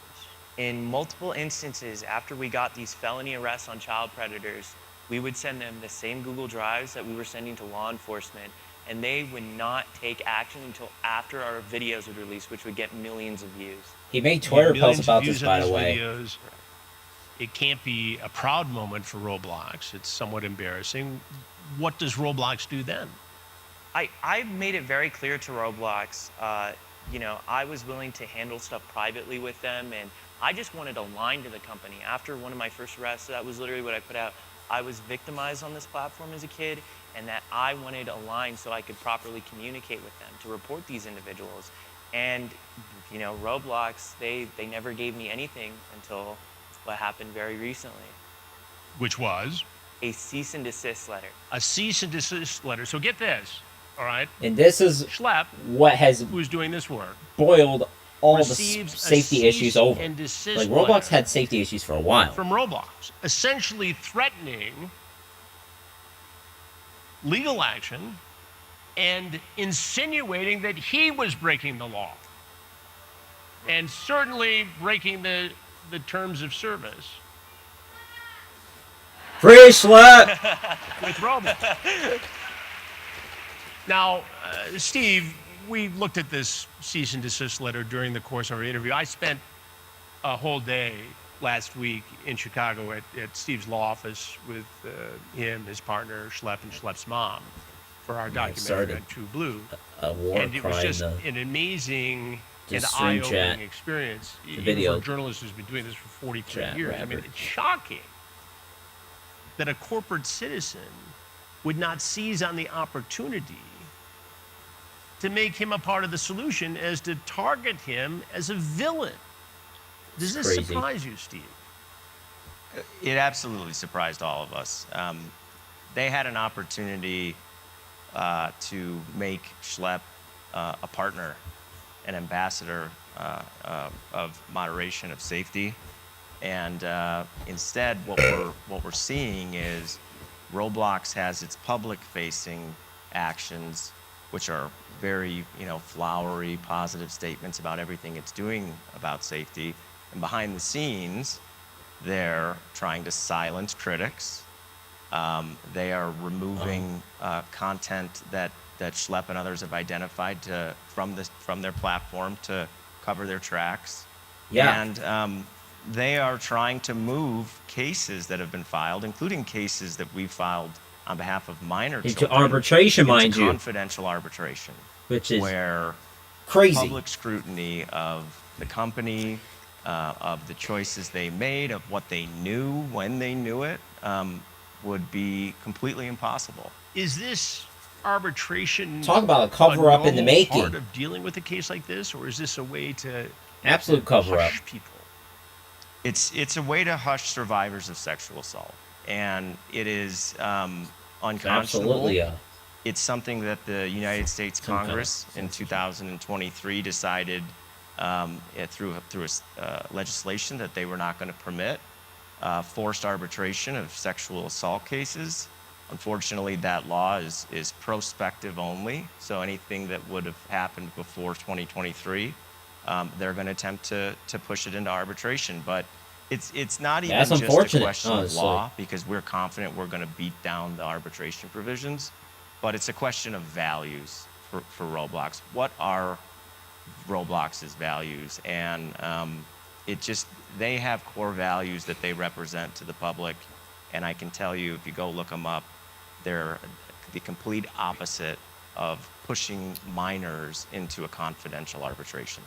In multiple instances, after we got these felony arrests on child predators, we would send them the same Google Drives that we were sending to law enforcement, and they would not take action until after our videos would release, which would get millions of views. He made Twitter Millions posts of about views this, on by the these way. videos. It can't be a proud moment for Roblox. It's somewhat embarrassing. What does Roblox do then? I made it very clear to Roblox, you know, I was willing to handle stuff privately with them, and I just wanted a line to the company. After one of my first arrests, that was literally what I put out. I was victimized on this platform as a kid, and that I wanted a line so I could properly communicate with them to report these individuals. And, you know, Roblox, they never gave me anything until what happened very recently. Which was? A cease and desist letter. A cease and desist letter. So get this, all right? And this is Schlep, what has who's doing this work, boiled all the receives a safety issues cease over. and desist Like, Roblox letter had safety issues for a while. from Roblox, essentially threatening legal action and insinuating that he was breaking the law and certainly breaking the terms of service Free Schlep! with Roblox. Now, Steve, we looked at this cease and desist letter during the course of our interview. I spent a whole day last week in Chicago at Steve's law office with him, his partner, Schlep, and Schlep's mom for our documentary started on True Blue. A war And it was cry in just the an amazing Just an stream chat. eye-opening experience. Even video for a journalist who's been doing this for 42 chat years. I mean, rapper. it's shocking that a corporate citizen would not seize on the opportunity to make him a part of the solution as to target him as a villain. Does this crazy. surprise you, Steve? It absolutely surprised all of us. They had an opportunity to make Schlep a partner, an ambassador of moderation, of safety, and instead, what we're seeing is Roblox has its public-facing actions, which are very, flowery, positive statements about everything it's doing about safety, and behind the scenes, they're trying to silence critics. They are removing content that Schlep and others have identified from their platform to cover their tracks. Yeah. And they are trying to move cases that have been filed, including cases that we filed on behalf of minor Into children, arbitration, into mind you. confidential arbitration, Which is where crazy. public scrutiny of the company, of the choices they made, of what they knew when they knew it, would be completely impossible. Is this arbitration Talk about a cover-up in the normal making. part of dealing with a case like this, or is this a way to Absolute cover-up. hush people? It's a way to hush survivors of sexual assault, and it is unconscionable. Absolutely. It's something that the United States Some kind of Congress in 2023 decided through legislation that they were not going to permit forced arbitration of sexual assault cases. Unfortunately, that law is prospective only, so anything that would have happened before 2023, they're going to attempt to push it into arbitration. But it's not even That's just a unfortunate, question of honestly. law, because we're confident we're going to beat down the arbitration provisions, but it's a question of values for Roblox. What are Roblox's values? And they have core values that they represent to the public, and I can tell you, if you go look them up, they're the complete opposite of pushing minors into a confidential arbitration.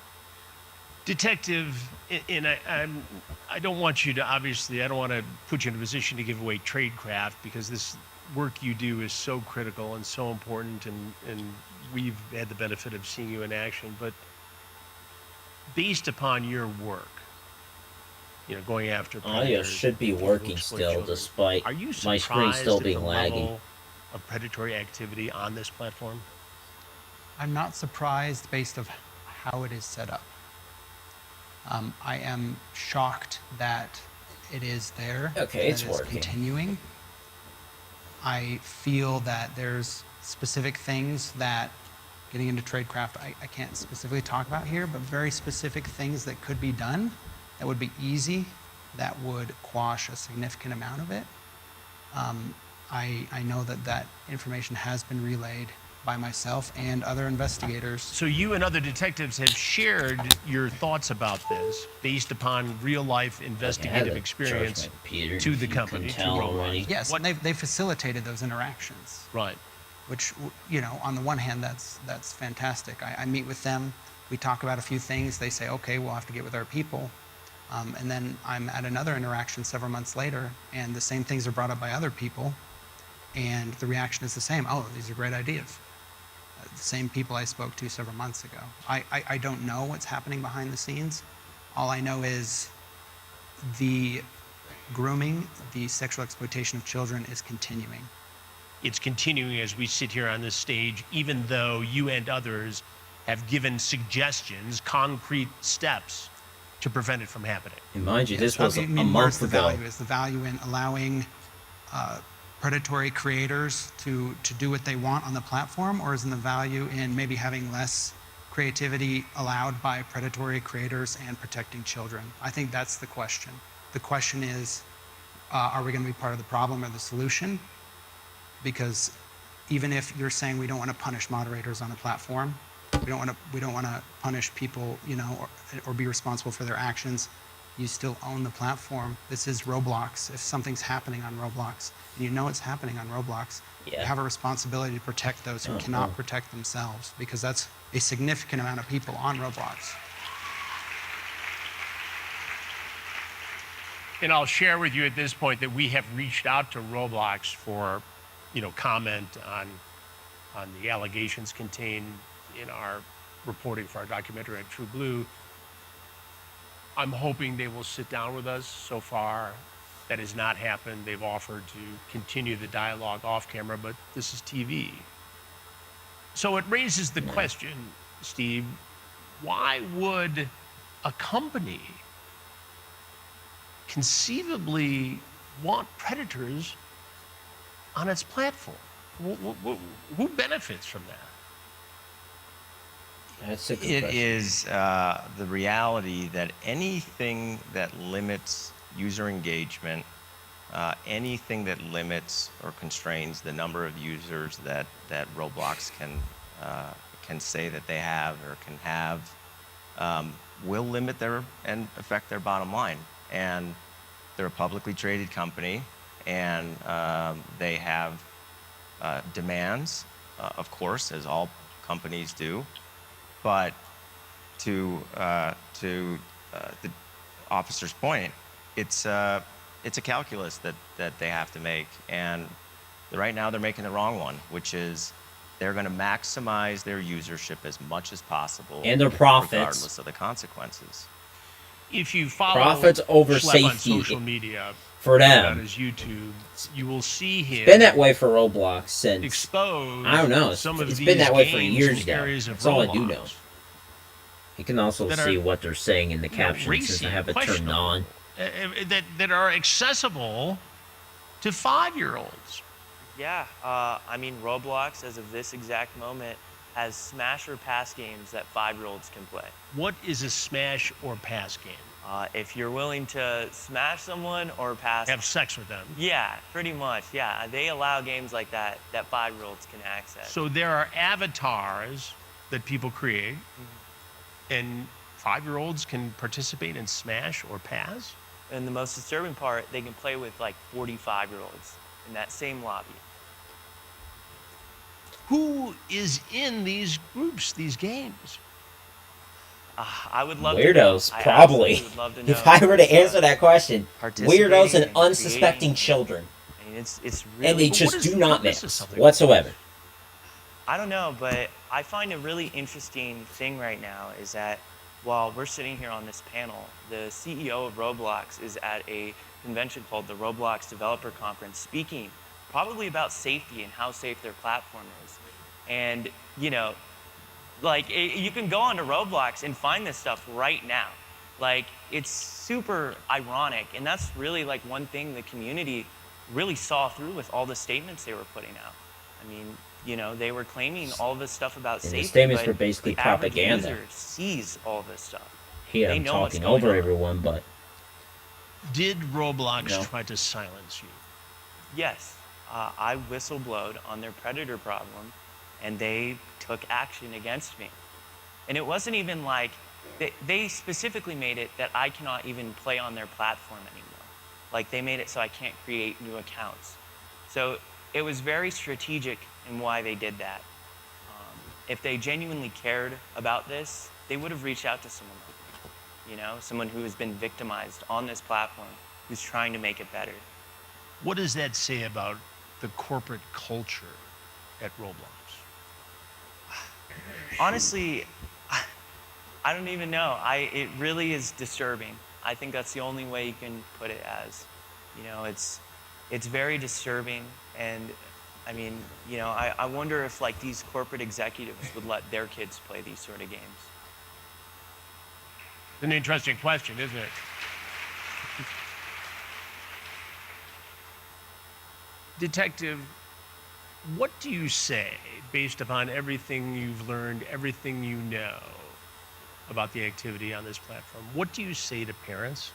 Detective, and I don't want you to, obviously, I don't want to put you in a position to give away tradecraft, because this work you do is so critical and so important, and we've had the benefit of seeing you in action. But based upon your work, going after Audio predators, should be working exploit still, children, despite are you my screen surprised still at being the laggy. level of predatory activity on this platform? I'm not surprised based of how it is set up. I am shocked that it is there. Okay, it's that it's working. continuing. I feel that there's specific things that, getting into tradecraft, I can't specifically talk about here, but very specific things that could be done that would be easy, that would quash a significant amount of it. I know that information has been relayed by myself and other investigators. So you and other detectives have shared your thoughts about this based upon real-life investigative experience to the company, to Roblox. Yes, and they facilitated those interactions. Right. Which, on the one hand, that's fantastic. I meet with them, we talk about a few things, they say, okay, we'll have to get with our people. And then I'm at another interaction several months later, and the same things are brought up by other people, and the reaction is the same. Oh, these are great ideas. The same people I spoke to several months ago. I don't know what's happening behind the scenes. All I know is the grooming, the sexual exploitation of children is continuing. It's continuing as we sit here on this stage, even though you and others have given suggestions, concrete steps to prevent it from happening. And mind you, this was a Where's month the ago. value? Is the value in allowing predatory creators to do what they want on the platform, or is in the value in maybe having less creativity allowed by predatory creators and protecting children? I think that's the question. The question is, are we going to be part of the problem or the solution? Because even if you're saying we don't want to punish moderators on a platform, we don't want to punish people, or be responsible for their actions, you still own the platform. This is Roblox. If something's happening on Roblox, and you know it's happening on Roblox, you have a responsibility to protect those who cannot protect themselves, because that's a significant amount of people on Roblox. And I'll share with you at this point that we have reached out to Roblox for, comment on the allegations contained in our reporting for our documentary on True Blue. I'm hoping they will sit down with us. So far, that has not happened. They've offered to continue the dialogue off camera, but this is TV. So it raises the question, Steve, why would a company conceivably want predators on its platform? Who benefits from that? That's a good It question. is the reality that anything that limits user engagement, anything that limits or constrains the number of users that Roblox can say that they have or can have, will limit their and affect their bottom line. And they're a publicly traded company, and they have demands, of course, as all companies do. But to the officer's point, it's a calculus that they have to make, and right now they're making the wrong one, which is they're going to maximize their usership as much as possible, And their profits. regardless of the consequences. If you follow Profits over Schlep on safety social media, for them. on his YouTube, you will see him Been that way for Roblox since expose I don't know. some of It's these been that way for games years and now. areas of That's all I do Roblox know. You can also that are, see what they're saying in the you know, captions since racy, I have it turned questionable, on. that are accessible to 5-year-olds. Yeah, I mean, Roblox, as of this exact moment, has smash or pass games that 5-year-olds can play. What is a smash or pass game? If you're willing to smash someone or pass, Have sex with them. yeah, pretty much. Yeah, they allow games like that 5-year-olds can access. So there are avatars that people create, Mm-hmm. and 5-year-olds can participate in smash or pass. And the most disturbing part, they can play with like 45-year-olds in that same lobby. Who is in these groups, these games? I would love Weirdos, to know. probably. I absolutely would love to know. If I were to answer that question, Participating weirdos and and unsuspecting creating. children. I mean, it's really. And they But just what do is not the purpose of mix something? whatsoever. I don't know, but I find a really interesting thing right now is that while we're sitting here on this panel, the CEO of Roblox is at a convention called the Roblox Developer Conference speaking probably about safety and how safe their platform is. And, you know, like you can go onto Roblox and find this stuff right now. Like it's super ironic, and that's really like one thing the community really saw through with all the statements they were putting out. I mean, you know, they were claiming all this stuff about And the safety, statements but were basically the average propaganda. user sees all this stuff. Here They I'm know what's talking going over on. everyone, but Did Roblox No. try to silence you? Yes, I whistleblowed on their predator problem, and they took action against me. And it wasn't even like they specifically made it that I cannot even play on their platform anymore. Like they made it so I can't create new accounts. So it was very strategic in why they did that. If they genuinely cared about this, they would have reached out to someone, you know, someone who has been victimized on this platform, who's trying to make it better. What does that say about the corporate culture at Roblox? Honestly, I don't even know. It really is disturbing. I think that's the only way you can put it as. You know, it's very disturbing, and I mean, you know, I wonder if like these corporate executives would let their kids play these sort of games. It's an interesting question, isn't it? Detective, what do you say based upon everything you've learned, everything you know about the activity on this platform? What do you say to parents?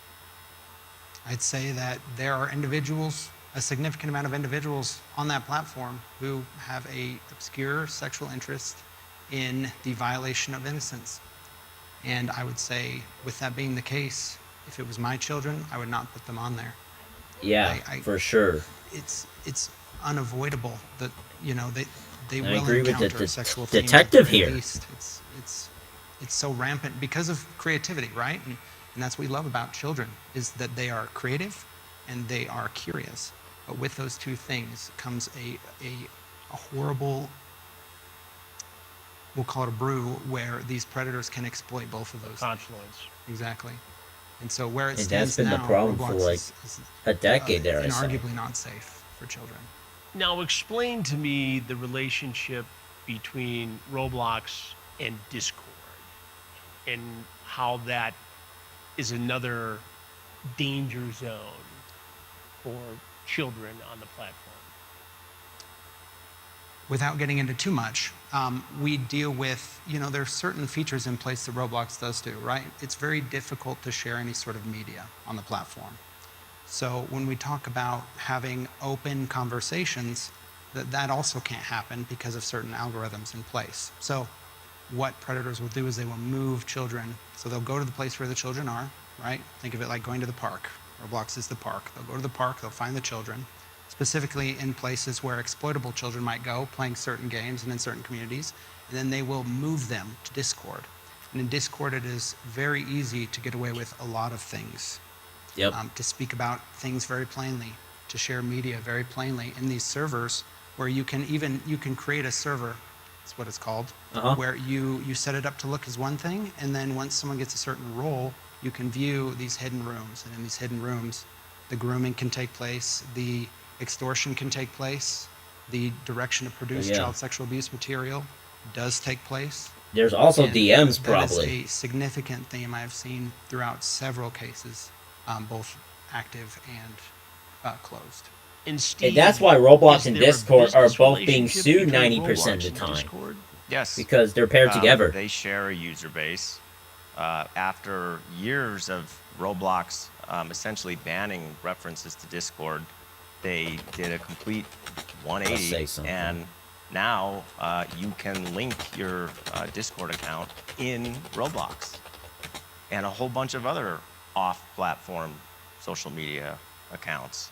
I'd say that there are individuals, a significant amount of individuals on that platform who have a obscure sexual interest in the violation of innocence. And I would say, with that being the case, if it was my children, I would not put them on there. yeah, I- for sure. It's unavoidable that, you know, they I will agree with the encounter sexual themes detective at the very here. least. It's so rampant because of creativity, right? And And that's what we love about children, is that they are creative and they are curious. But with those two things comes a horrible, we'll call it a brew, where these predators can exploit both of those. Confluence. Exactly. And so where it And stands that's been now, the problem Roblox for like is a decade there, I say. inarguably not safe for children. Now, explain to me the relationship between Roblox and Discord and how that is another danger zone for children on the platform. Without getting into too much, we deal with, there are certain features in place that Roblox does do, right? It's very difficult to share any sort of media on the platform. So when we talk about having open conversations, that also can't happen because of certain algorithms in place. So what predators will do is they will move children. So they'll go to the place where the children are, right? Think of it like going to the park. Roblox is the park. They'll go to the park, they'll find the children, specifically in places where exploitable children might go, playing certain games and in certain communities, and then they will move them to Discord. And in Discord, it is very easy to get away with a lot of things. Yep. To speak about things very plainly, to share media very plainly in these servers where you can create a server, that's what it's called, where you set it up to look as one thing, and then once someone gets a certain role, you can view these hidden rooms. And in these hidden rooms, the grooming can take place, the extortion can take place, the direction to produce child sexual abuse material does take place. There's also And DMs that probably. is a significant theme I've seen throughout several cases, both active and closed. And Steve, And that's why Roblox is and there a Discord are business both being relationship sued between 90% of Roblox the and time. Discord? Yes. Because they're paired together. They share a user base. After years of Roblox essentially banning references to Discord, they did a complete Let's say 180, something. and now you can link your Discord account in Roblox and a whole bunch of other off-platform social media accounts.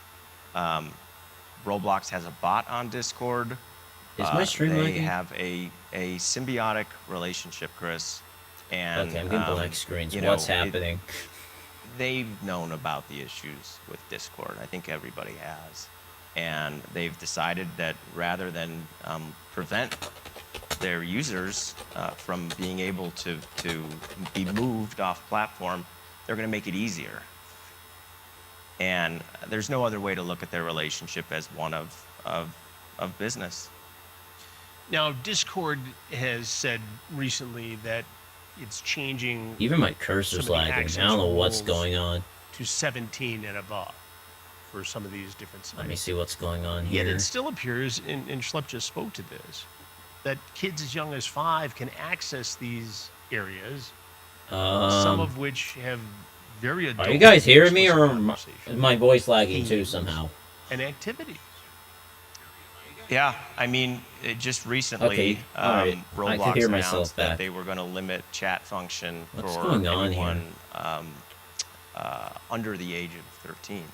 Roblox has a bot on Discord. Is my stream They lagging? have a symbiotic relationship, Chris. And Okay, I'm getting black screens. you know, What's happening? They've known about the issues with Discord. I think everybody has. And they've decided that rather than prevent their users from being able to be moved off platform, they're going to make it easier. And there's no other way to look at their relationship as one of business. Now, Discord has said recently that it's changing Even my cursor's some of the lagging. I access don't know what's rules going on. to 17 and above for some of these different sites. Let me see what's going on Yet here. it still appears, and Schlep just spoke to this, that kids as young as 5 can access these areas, some of which have very adult. Are you guys hearing me, explicit or is conversation my voice lagging too Games. somehow? and activities. Yeah, I mean, just recently, Okay, all right. I can Roblox hear announced myself that back. they were going to limit chat function What's for going on here? anyone under the age of 13.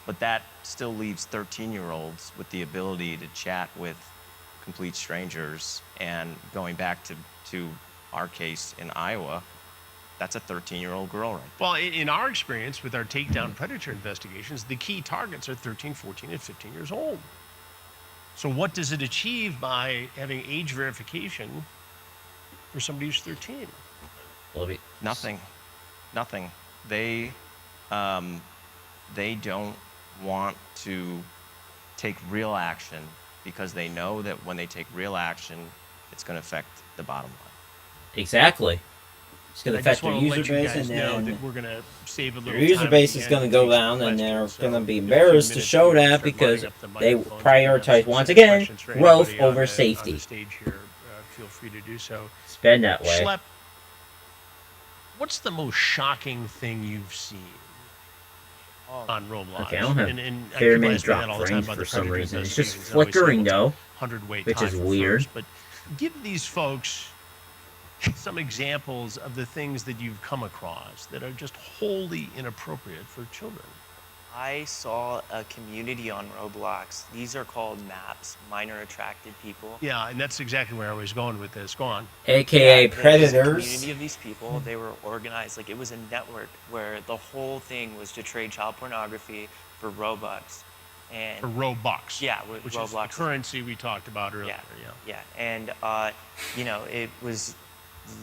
But that still leaves 13-year-olds with the ability to chat with complete strangers. And going back to our case in Iowa, that's a 13-year-old girl right there. Well, in our experience with our takedown predator investigations, the key targets are 13, 14, and 15 years old. So what does it achieve by having age verification for somebody who's 13? Well, Nothing. They don't want to take real action because they know that when they take real action, it's going to affect the bottom line. exactly. It's going to I affect just their want to user let you base, guys and know then that we're going to save a little their user time base at is the going to end go to take down, some and they're questions. going to So be in a few embarrassed to minutes, show we're gonna that start because lining up the they microphones. If you have prioritize some once specific again questions for growth anybody on over the safety. stage here, feel free to do so. It's been that way. Schlep, what's the most shocking thing you've seen on Roblox? Okay, I don't have and very people many ask me that drop all the time frames about for the some predator reason. It's just investigations. I always say, flickering what's a though, 100-weight which tie is for weird. first? But give these folks some examples of the things that you've come across that are just wholly inappropriate for children. I saw a community on Roblox. These are called MAPs, minor attracted people. Yeah, and that's exactly where I was going with this. Go on. AKA Yeah, there's a predators. community of these people. They were organized, like it was a network where the whole thing was to trade child pornography for Robux. And For Robux. Yeah, which is the Roblox. currency we talked about earlier. Yeah. And, it was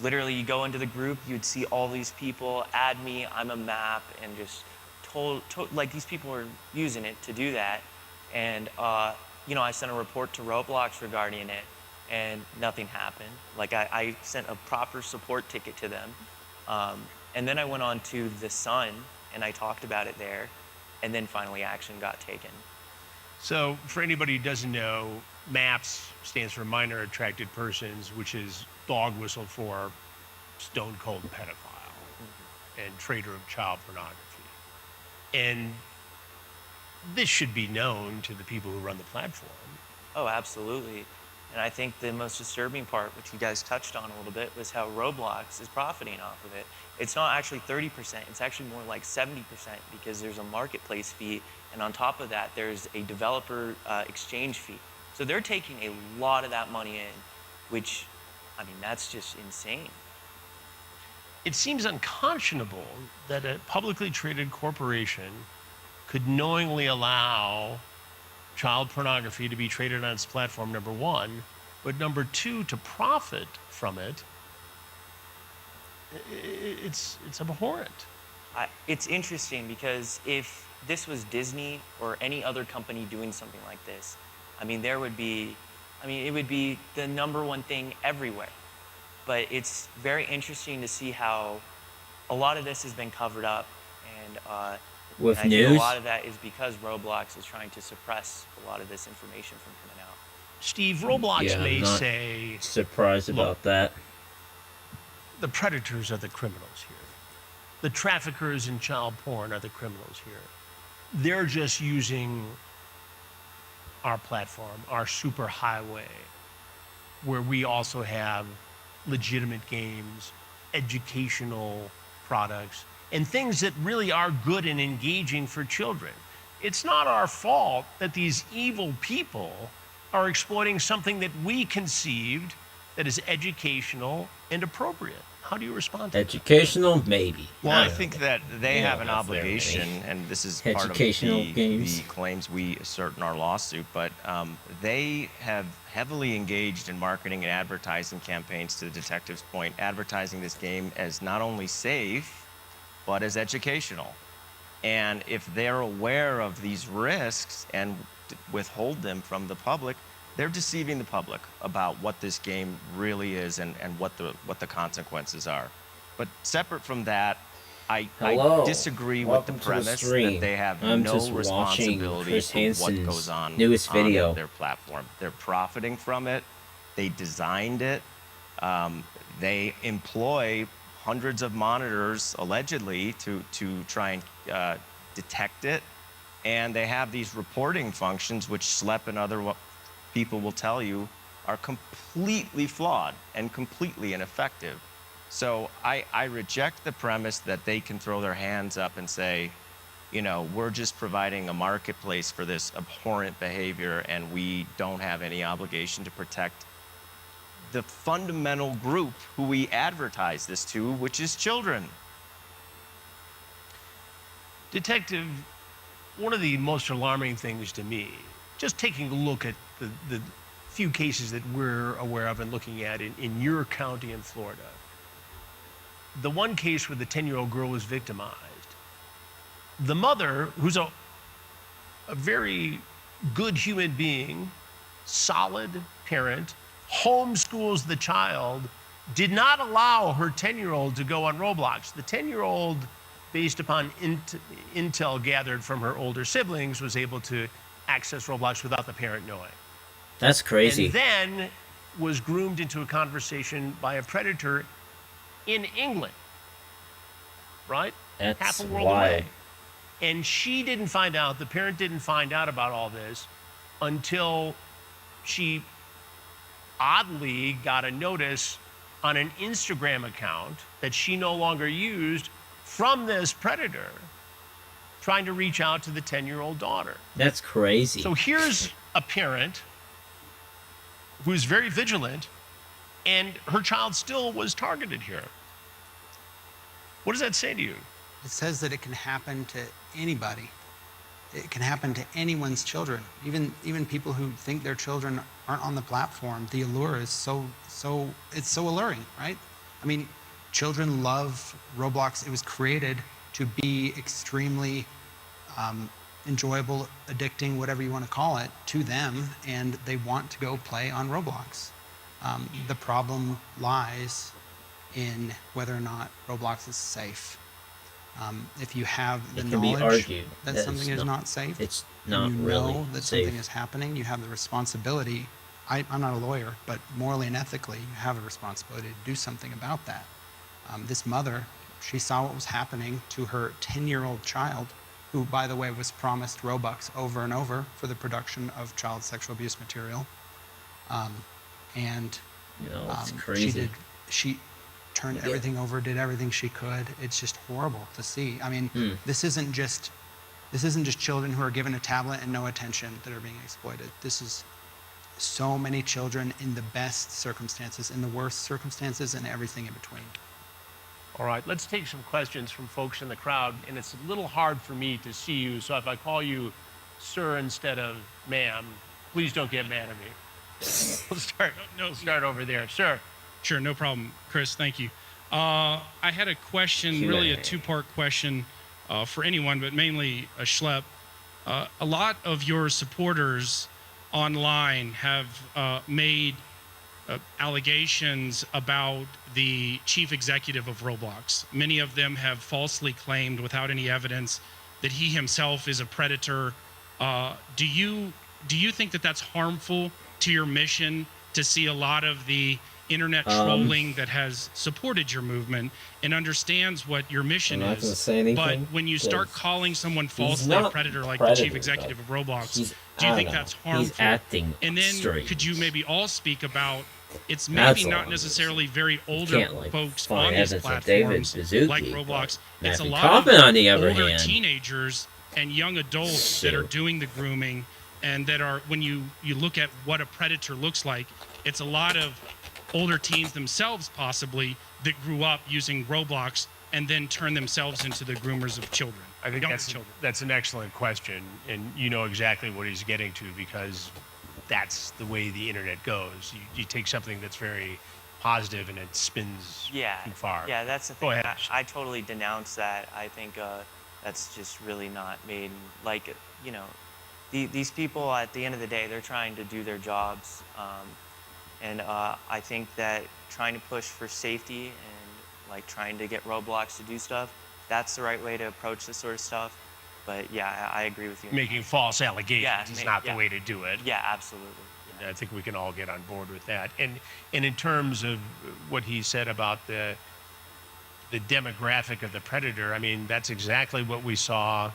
literally you go into the group, you'd see all these people, add me, I'm a map, and just like these people were using it to do that. And, I sent a report to Roblox regarding it, and nothing happened. Like, I sent a proper support ticket to them. And then I went on to The Sun, and I talked about it there, and then finally action got taken. So for anybody who doesn't know, MAPS stands for Minor Attracted Persons, which is dog whistle for stone cold pedophile and trader of child pornography. And this should be known to the people who run the platform. Oh, absolutely. And I think the most disturbing part, which you guys touched on a little bit, was how Roblox is profiting off of it. It's not actually 30%, it's actually more like 70% because there's a marketplace fee, and on top of that, there's a developer exchange fee. So they're taking a lot of that money in, which, that's just insane. It seems unconscionable that a publicly traded corporation could knowingly allow child pornography to be traded on its platform, number one, but number two, to profit from it. It's abhorrent. It's interesting because if this was Disney or any other company doing something like this, it would be the number one thing everywhere. But it's very interesting to see how a lot of this has been covered up, and I think a lot of that is because Roblox is trying to suppress a lot of this information from coming out. Steve, Roblox may I'm not say, surprised about that. The predators are the criminals here. The traffickers in child porn are the criminals here. They're just using our platform, our super highway, where we also have legitimate games, educational products, and things that really are good and engaging for children. It's not our fault that these evil people are exploiting something that we conceived that is educational and appropriate. How do you respond to that? Educational, maybe. Well, I think that they Yeah, have an that's their obligation, thing. and this is part of Educational games. the claims we assert in our lawsuit, but they have heavily engaged in marketing and advertising campaigns, to the detective's point, advertising this game as not only safe, but as educational. And if they're aware of these risks and withhold them from the public, they're deceiving the public about what this game really is and what the consequences are. But separate from that, I disagree with the premise that they have no responsibility Chris for what Hansen's goes on newest video. on their platform. They're profiting from it. They designed it. They employ hundreds of monitors, allegedly, to try and detect it. And they have these reporting functions, which Schlep and other people will tell you are completely flawed and completely ineffective. So I reject the premise that they can throw their hands up and say, we're just providing a marketplace for this abhorrent behavior and we don't have any obligation to protect the fundamental group who we advertise this to, which is children. Detective, one of the most alarming things to me, just taking a look at the few cases that we're aware of and looking at in your county in Florida, the one case where the 10-year-old girl was victimized, the mother, who's a very good human being, solid parent, homeschools the child, did not allow her 10-year-old to go on Roblox. The 10-year-old, based upon intel gathered from her older siblings, was able to access Roblox without the parent knowing. That's crazy. And then was groomed into a conversation by a predator in England, right? That's half a world wild. away. And she didn't find out, the parent didn't find out about all this until she oddly got a notice on an Instagram account that she no longer used from this predator trying to reach out to the 10-year-old daughter. That's crazy. So here's a parent who's very vigilant, and her child still was targeted here. What does that say to you? It says that it can happen to anybody. It can happen to anyone's children, even people who think their children aren't on the platform. The allure is it's so alluring, right? I mean, children love Roblox. It was created to be extremely enjoyable, addicting, whatever you want to call it, to them, and they want to go play on Roblox. The problem lies in whether or not Roblox is safe. If you have the It can be knowledge argued that that something it's is not- not safe, it's and not you really know that safe. something is happening, you have the responsibility. I'm not a lawyer, but morally and ethically, you have a responsibility to do something about that. This mother, she saw what was happening to her 10-year-old child, who, by the way, was promised Robux over and over for the production of child sexual abuse material. And It's crazy. she turned everything over, did everything she could. It's just horrible to see. I mean, this isn't just children who are given a tablet and no attention that are being exploited. This is so many children in the best circumstances, in the worst circumstances, and everything in between. All right, let's take some questions from folks in the crowd, and it's a little hard for me to see you, so if I call you sir instead of ma'am, please don't get mad at me. We'll start over there. Sir. Sure, no problem, Chris. Thank you. I had a question, really a two-part question for anyone, but mainly a Schlep. A lot of your supporters online have made allegations about the chief executive of Roblox. Many of them have falsely claimed, without any evidence, that he himself is a predator. Do you think that that's harmful to your mission, to see a lot of the internet trolling that has supported your movement and understands what your mission I'm not is? gonna say anything, But when you start 'cause calling someone he's falsely a not predator, like predator, the chief executive of Roblox, he's- do you I think don't know. that's harmful? He's acting And then strange. could you maybe all speak about, it's That's maybe all not I'm necessarily very older can't, like, folks find on these evidence of David platforms Baszucki, like Roblox. but It's a Matthew lot Kaufman, of on the other older hand, teenagers and young adults that are doing the grooming, and that are, when you look at what a predator looks like, it's a lot of older teens themselves possibly that grew up using Roblox and then turn themselves into the groomers of children. I think younger children. that's an excellent question, and you know exactly what he's getting to, because that's the way the internet goes. You take something that's very positive and it spins too far. Yeah, that's the thing. Go ahead. I totally denounce that. I think that's just really not made, like, you know, these people at the end of the day, they're trying to do their jobs. And I think that trying to push for safety and like trying to get Roblox to do stuff, that's the right way to approach this sort of stuff. But yeah, I agree with you. Making false allegations Yeah, is not the yeah. way to do it. Yeah, absolutely. Yeah. I think we can all get on board with that. And in terms of what he said about the demographic of the predator, I mean, that's exactly what we saw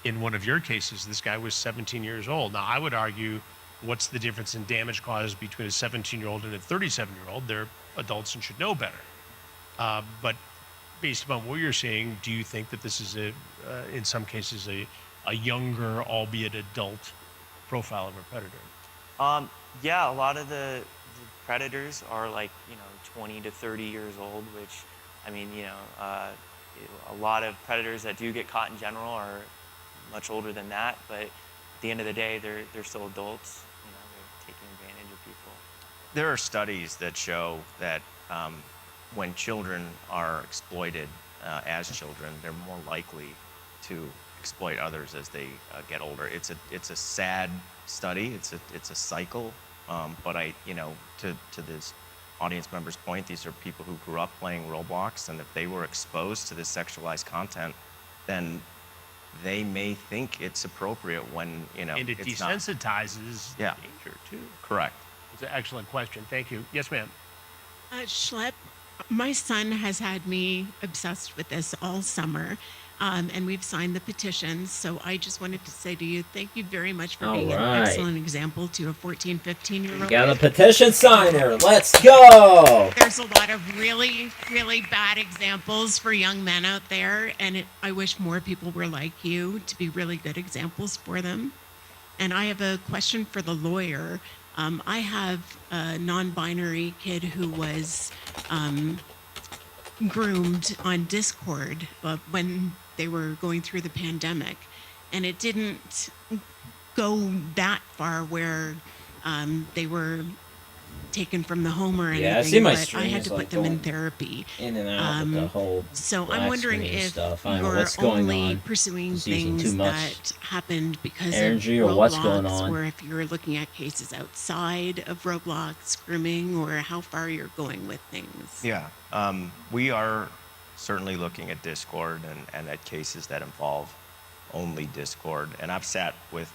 in one of your cases. This guy was 17 years old. Now, I would argue, what's the difference in damage caused between a 17-year-old and a 37-year-old? They're adults and should know better. But based upon what you're saying, do you think that this is in some cases, a younger, albeit adult, profile of a predator? Yeah, a lot of the predators are like, 20 to 30 years old, which, I mean, a lot of predators that do get caught in general are much older than that. But at the end of the day, they're still adults. They're taking advantage of people. There are studies that show that when children are exploited as children, they're more likely to exploit others as they get older. It's a sad study. It's a cycle. But to this audience member's point, these are people who grew up playing Roblox, and if they were exposed to this sexualized content, then they may think it's appropriate when And it it's not. desensitizes Yeah. danger too. Correct. It's an excellent question. Thank you. Yes, ma'am. Schlep, my son has had me obsessed with this all summer. And we've signed the petitions. So I just wanted to say to you, thank you very much for All being an right. excellent example to a 14, 15-year-old. Got a petition signer. Let's go. There's a lot of really, really bad examples for young men out there, and I wish more people were like you to be really good examples for them. And I have a question for the lawyer. I have a non-binary kid who was groomed on Discord when they were going through the pandemic, and it didn't go that far where they were taken from the home or anything. Yeah, I see my but I stream had is, to put like, them in going therapy. In and out with the whole So black I'm wondering screen if stuff. I don't know you're what's going only on. pursuing Just using too things much that happened because energy, of or Roblox, what's going on. or if you're looking at cases outside of Roblox grooming, or how far you're going with things. Yeah, we are certainly looking at Discord and at cases that involve only Discord. And I've sat with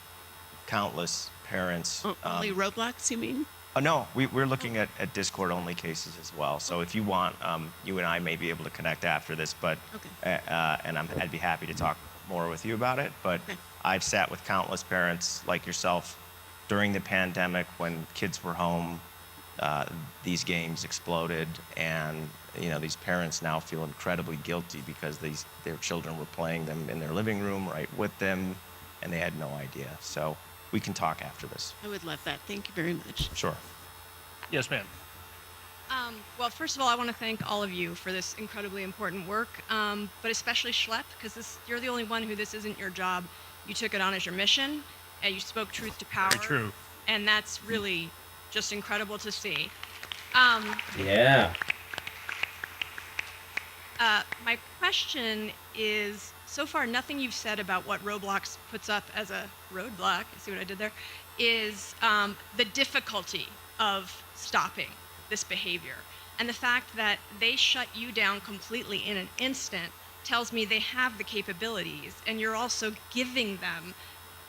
countless parents. Only Roblox, you mean? Oh, no, we're looking at Discord-only cases as well. So if you want, you and I may be able to connect after this, but Okay. and I'd be happy to talk more with you about it. But Okay. I've sat with countless parents like yourself during the pandemic when kids were home. These games exploded, and these parents now feel incredibly guilty because their children were playing them in their living room right with them, and they had no idea. So we can talk after this. I would love that. Thank you very much. Sure. Yes, ma'am. Well, first of all, I want to thank all of you for this incredibly important work, but especially Schlep, because you're the only one who this isn't your job. You took it on as your mission, and you spoke truth to power. Very true. And that's really just incredible to see. Yeah. My question is, so far, nothing you've said about what Roblox puts up as a roadblock, see what I did there, is the difficulty of stopping this behavior. And the fact that they shut you down completely in an instant tells me they have the capabilities, and you're also giving them,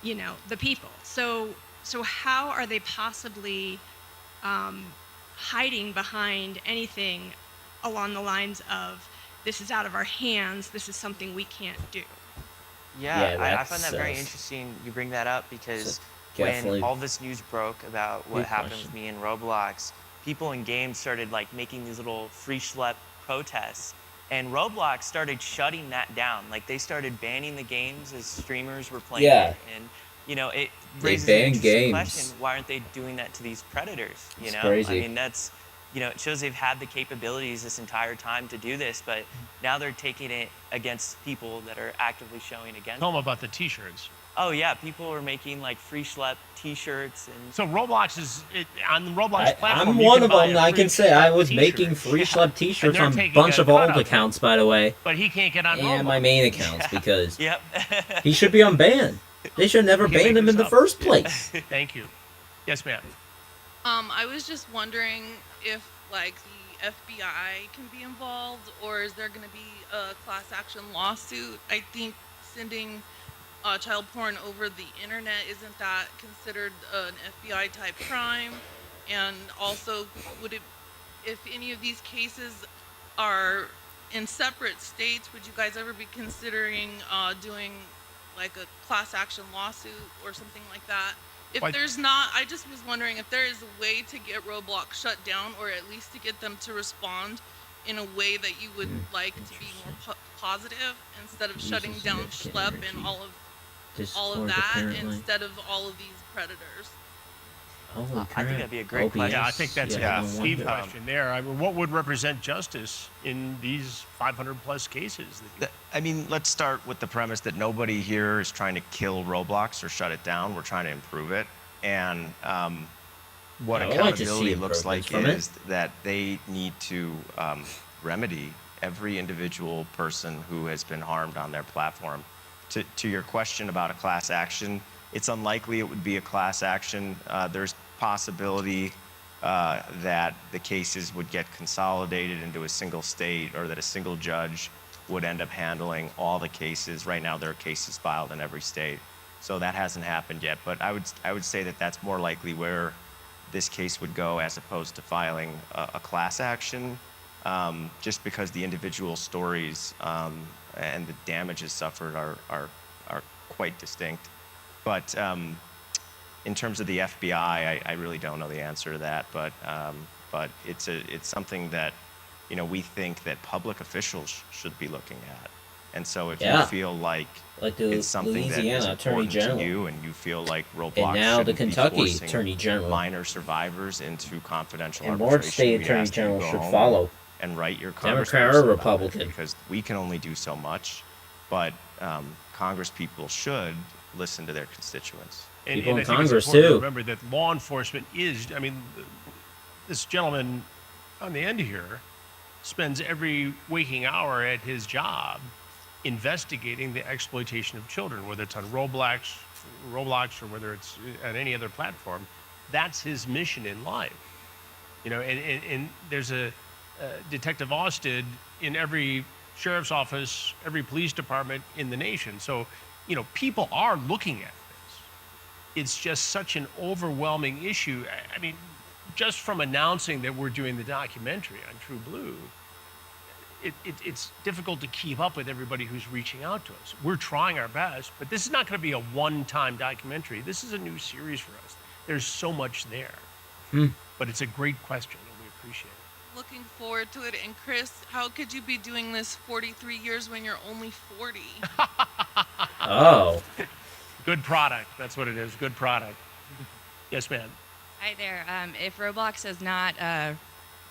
the people. So how are they possibly hiding behind anything along the lines of, this is out of our hands, this is something we can't do? Yeah, Yeah, I find that very that's, interesting you bring that up, because definitely when all this news broke about what good happened question. with me in Roblox, people in games started making these little free Schlep protests, and Roblox started shutting that down. They started banning the games as streamers were playing Yeah. it, and it They raises ban an interesting games. question: why aren't they doing that to these predators? It's crazy. I mean, that's it shows they've had the capabilities this entire time to do this, but now they're taking it against people that are actively showing against. Tell them about the T-shirts. Oh yeah, people are making free Schlep T-shirts and. So Roblox on the Roblox platform. I'm you one can of buy them. a I free can say I Schlep was t-shirt. making free Schlep T-shirts they're on a taking bunch a of old cut of it. accounts, by the way, But he can't get on Roblox. and my main accounts because Yep. he should be unbanned. They should never You can't ban make him in this the up. first place. Thank you. Yes, ma'am. I was just wondering if the FBI can be involved, or is there going to be a class action lawsuit? I think sending child porn over the internet, isn't that considered an FBI type crime? And also, if any of these cases are in separate states, would you guys ever be considering doing a class action lawsuit or something like that? If there's not, I just was wondering if there is a way to get Roblox shut down, or at least to get them to respond in a way that you would like to be more positive, instead of shutting down Schlep and all of Discord, that, apparently. instead of all of these predators. Holy I think crap. that'd be a great OBS. question. Yeah, I think that's Yeah, a no key wonder. question there. I mean, what would represent justice in these 500 plus cases? I mean, let's start with the premise that nobody here is trying to kill Roblox or shut it down. We're trying to improve it. And what I would like to see accountability looks like improvements from is that they need to remedy every individual person who has been harmed on their platform. To your question about a class action, it's unlikely it would be a class action. There's possibility that the cases would get consolidated into a single state, or that a single judge would end up handling all the cases. Right now, there are cases filed in every state. So that hasn't happened yet. But I would say that that's more likely where this case would go, as opposed to filing a class action, just because the individual stories and the damages suffered are quite distinct. But in terms of the FBI, I really don't know the answer to that. But it's something that we think that public officials should be looking at. And so if you feel like the it's something that is Louisiana Attorney important General, to you, and you feel like Roblox and now the shouldn't be Kentucky forcing Attorney General, minor survivors into confidential and more arbitration, state we Attorney ask that you General go should home follow. and write your Democrat congressperson or about it, Republican. because we can only do so much, but Congress people should listen to their constituents. And, People and in I think it's Congress, important to too. remember that law enforcement is, I mean, this gentleman on the end here spends every waking hour at his job investigating the exploitation of children, whether it's on Roblox, or whether it's on any other platform. That's his mission in life. And there's a Detective Austin in every sheriff's office, every police department in the nation. So, people are looking at this. It's just such an overwhelming issue. I mean, just from announcing that we're doing the documentary on True Blue, it's difficult to keep up with everybody who's reaching out to us. We're trying our best, but this is not going to be a one-time documentary. This is a new series for us. There's so much there. But it's a great question, and we appreciate it. Looking forward to it. And Chris, how could you be doing this 43 years when you're only 40? Oh. Good product. That's what it is. Good product. Yes, ma'am. Hi there. If Roblox has not,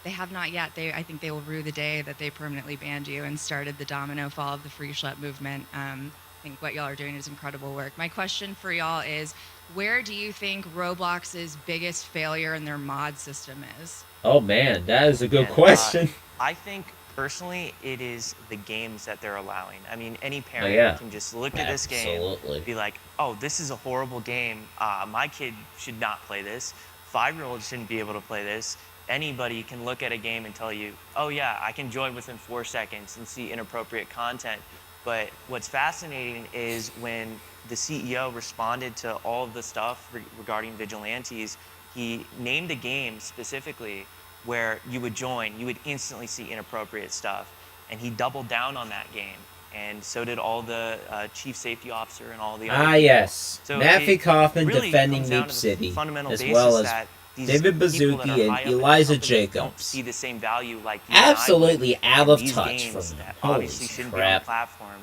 they have not yet, I think they will rue the day that they permanently banned you and started the domino fall of the free Schlep movement. I think what y'all are doing is incredible work. My question for y'all is, where do you think Roblox's biggest failure in their mod system is? Oh man, that is a good question. I think personally it is the games that they're allowing. I mean, any parent can just look at this game, be like, oh, this is a horrible game. My kid should not play this. 5-year-olds shouldn't be able to play this. Anybody can look at a game and tell you, oh yeah, I can join within 4 seconds and see inappropriate content. But what's fascinating is when the CEO responded to all of the stuff regarding vigilantes, he named a game specifically where you would join, you would instantly see inappropriate stuff. And he doubled down on that game. And so did all the chief safety officer and all the other yes. So Matthew Kaufman really defending comes down Meep to the City, fundamental as basis well as that these David people that are Baszucki high and up in the Eliza company Jacobs. don't see the same value like you and I Absolutely would. out And of these touch games from them. that Holy obviously shouldn't be on the crap. platform,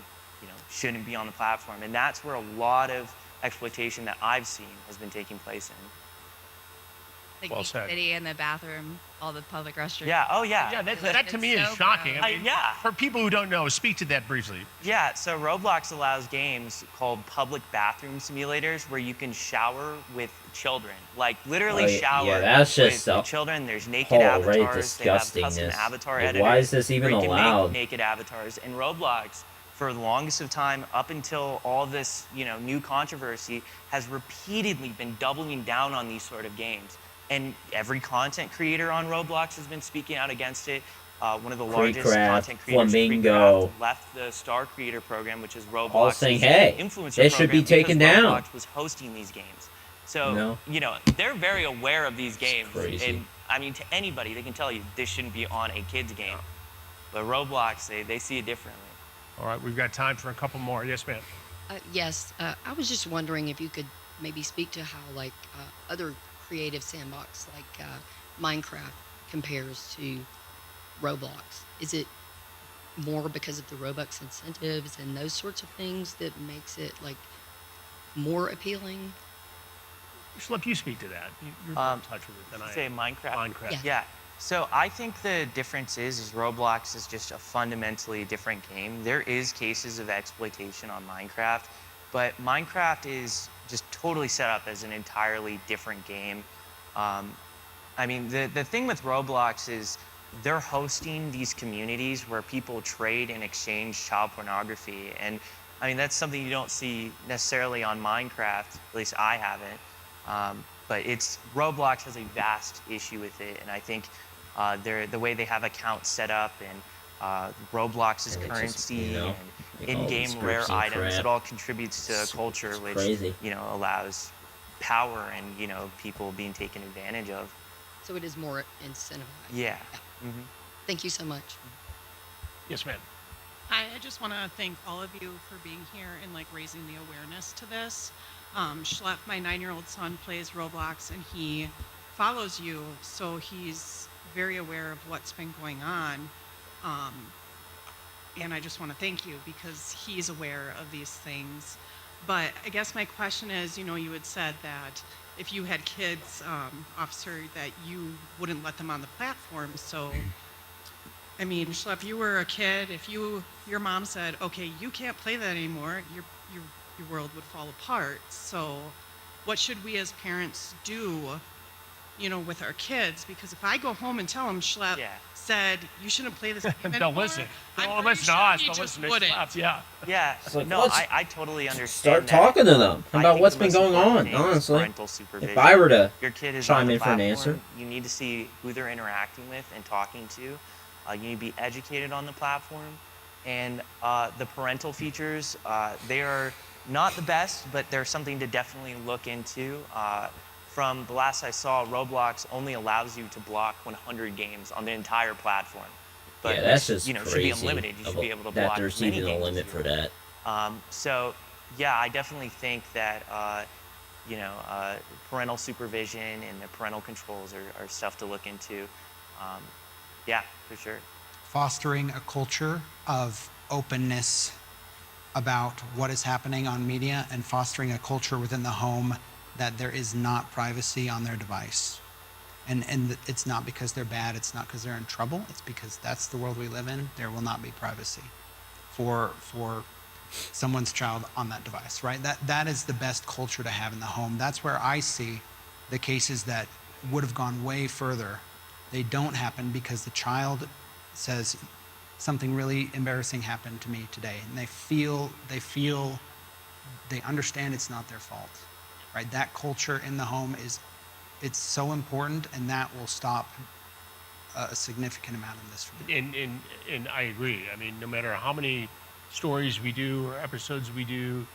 shouldn't be on the platform. And that's where a lot of exploitation that I've seen has been taking place in. Like Well Meep said. City and the bathroom, all the public restrooms. Yeah, oh yeah. Yeah, that to me is so shocking. gross. I mean, yeah. For people who don't know, speak to that briefly. Yeah, so Roblox allows games called public bathroom simulators where you can shower with children. Like literally shower that's with just the a children. There's naked whole avatars. rate They have custom disgustingness. avatar Like, editors. why is this even where you can allowed? make naked avatars. And Roblox, for the longest of time, up until all this new controversy, has repeatedly been doubling down on these sort of games. And every content creator on Roblox has been speaking out against it. One of the largest Creecraft, content creators, Flamingo. Creecraft, left the Star Creator program, which is Roblox's All saying, hey, influencer they should be program, taken because down. Roblox was hosting these games. So, No. they're very aware of these games. crazy. And I mean, to anybody, they can tell you this shouldn't be on a kid's game. But Roblox, they see it differently. All right, we've got time for a couple more. Yes, ma'am. Yes, I was just wondering if you could maybe speak to how other creative sandbox like Minecraft compares to Roblox. Is it more because of the Robux incentives and those sorts of things that makes it more appealing? Schlep, you speak to that. You're more in touch with it than I am. Say Minecraft? Minecraft. Yeah. So I think the difference is Roblox is just a fundamentally different game. There is cases of exploitation on Minecraft, but Minecraft is just totally set up as an entirely different game. I mean, the thing with Roblox is they're hosting these communities where people trade and exchange child pornography. And I mean, that's something you don't see necessarily on Minecraft, at least I haven't. But Roblox has a vast issue with it. And I think the way they have accounts set up and Roblox's currency and in-game rare items, it all contributes to a culture which, allows power and, people being taken advantage of. So it is more incentivized. Yeah. Thank you so much. Yes, ma'am. I just want to thank all of you for being here and like raising the awareness to this. Schlep, my 9-year-old son, plays Roblox and he follows you, so he's very aware of what's been going on. And I just want to thank you because he's aware of these things. But I guess my question is, you know, you had said that if you had kids, officer, that you wouldn't let them on the platform. So, I mean, Schlep, you were a kid. If your mom said, okay, you can't play that anymore, your world would fall apart. So what should we as parents do, you know, with our kids? Because if I go home and tell them Schlep said you shouldn't play this game They'll anymore, listen. I'm They'll pretty listen to sure us. he They'll just listen to wouldn't. Schlep. Yeah. Yeah, like, no, let's I totally understand. Start that. talking to them I about think what's the been most going important on, thing is honestly. parental supervision. If I were to Your kid is chime on the in for an platform, answer. you need to see who they're interacting with and talking to. You need to be educated on the platform. And the parental features, they are not the best, but they're something to definitely look into. From the last I saw, Roblox only allows you to block 100 games on the entire platform. But Yeah, that's which, just you know, crazy. should be unlimited. You should be able to that block there's as many even a games as limit you for want. that. So, yeah, I definitely think that, you know, parental supervision and the parental controls are stuff to look into. Yeah, for sure. Fostering a culture of openness about what is happening on media and fostering a culture within the home that there is not privacy on their device. And it's not because they're bad, it's not because they're in trouble, it's because that's the world we live in. There will not be privacy for someone's child on that device, right? That is the best culture to have in the home. That's where I see the cases that would have gone way further. They don't happen because the child says something really embarrassing happened to me today, and they understand it's not their fault, right? That culture in the home it's so important, and that will stop a significant amount of this. And I agree. I mean, no matter how many stories we do or episodes we do,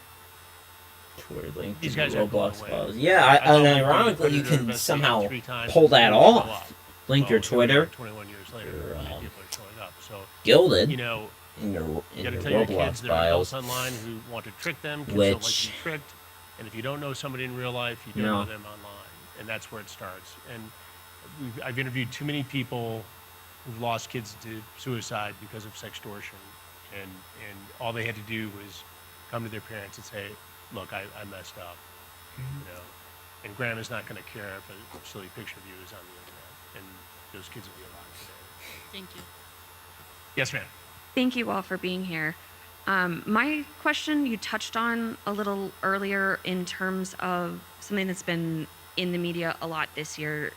Twitter link these to guys the are blown Roblox away. files. Yeah, I thought and we'd do ironically, you Predator can Investigate somehow 3 times pull that before we show off. up. Link Well, your here we are Twitter. 21 years later, Your, how many people are showing up. So, Gilded. you know, in your you got to tell Roblox your kids there are adults files. online who want to trick them. Kids don't like to Which- be tricked. And if you don't know somebody in real life, you don't No. know them online. And that's where it starts. And I've interviewed too many people who've lost kids to suicide because of sextortion. And all they had to do was come to their parents and say, look, I messed up. You know, and grandma's not going to care if a silly picture of you is on the internet. And those kids will be alive today. Thank you. Yes, ma'am. Thank you all for being here. My question you touched on a little earlier in terms of something that's been in the media a lot this year,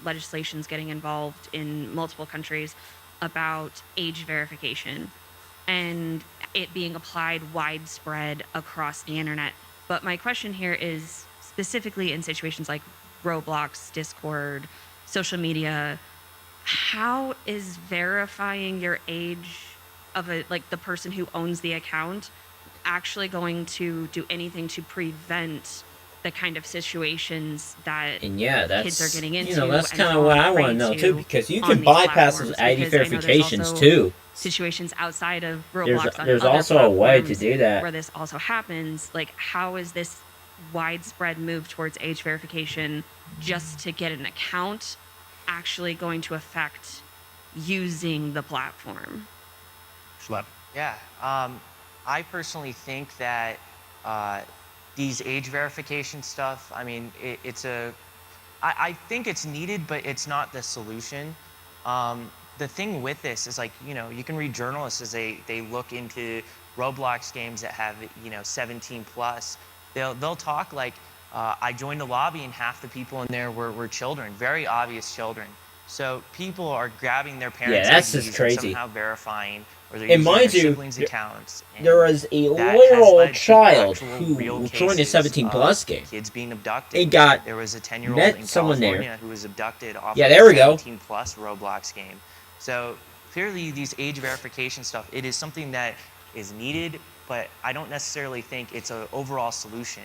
legislation's getting involved in multiple countries about age verification and it being applied widespread across the internet. But my question here is specifically in situations like Roblox, Discord, social media, how is verifying your age of the person who owns the account actually going to do anything to prevent the kind of situations that And yeah, that's kids are getting into? you know, that's and kind of fall what I want prey to know to too, because you on can these bypass those platforms? ID Because I know there's verifications also too. situations outside of Roblox on There's other also a way to platforms do that. where this also happens. Like, how is this widespread move towards age verification just to get an account actually going to affect using the platform? Schlep. Yeah. I personally think that these age verification stuff, I mean, I think it's needed, but it's not the solution. The thing with this is, like, you know, you can read journalists as they look into Roblox games that have, you know, 17 plus. They'll talk like, I joined a lobby and half the people in there were children, very obvious children. So people are grabbing their parents' that's IDs just and crazy. somehow verifying, or they're And using mind their you, siblings' accounts. And there was a that has literal led to child actual who real joined a cases 17 plus of game. Kids being abducted. He got There was a 10-year-old met in someone there. California who was abducted off Yeah, of there a we go. 17 plus Roblox game. So clearly these age verification stuff, it is something that is needed, but I don't necessarily think it's an overall solution.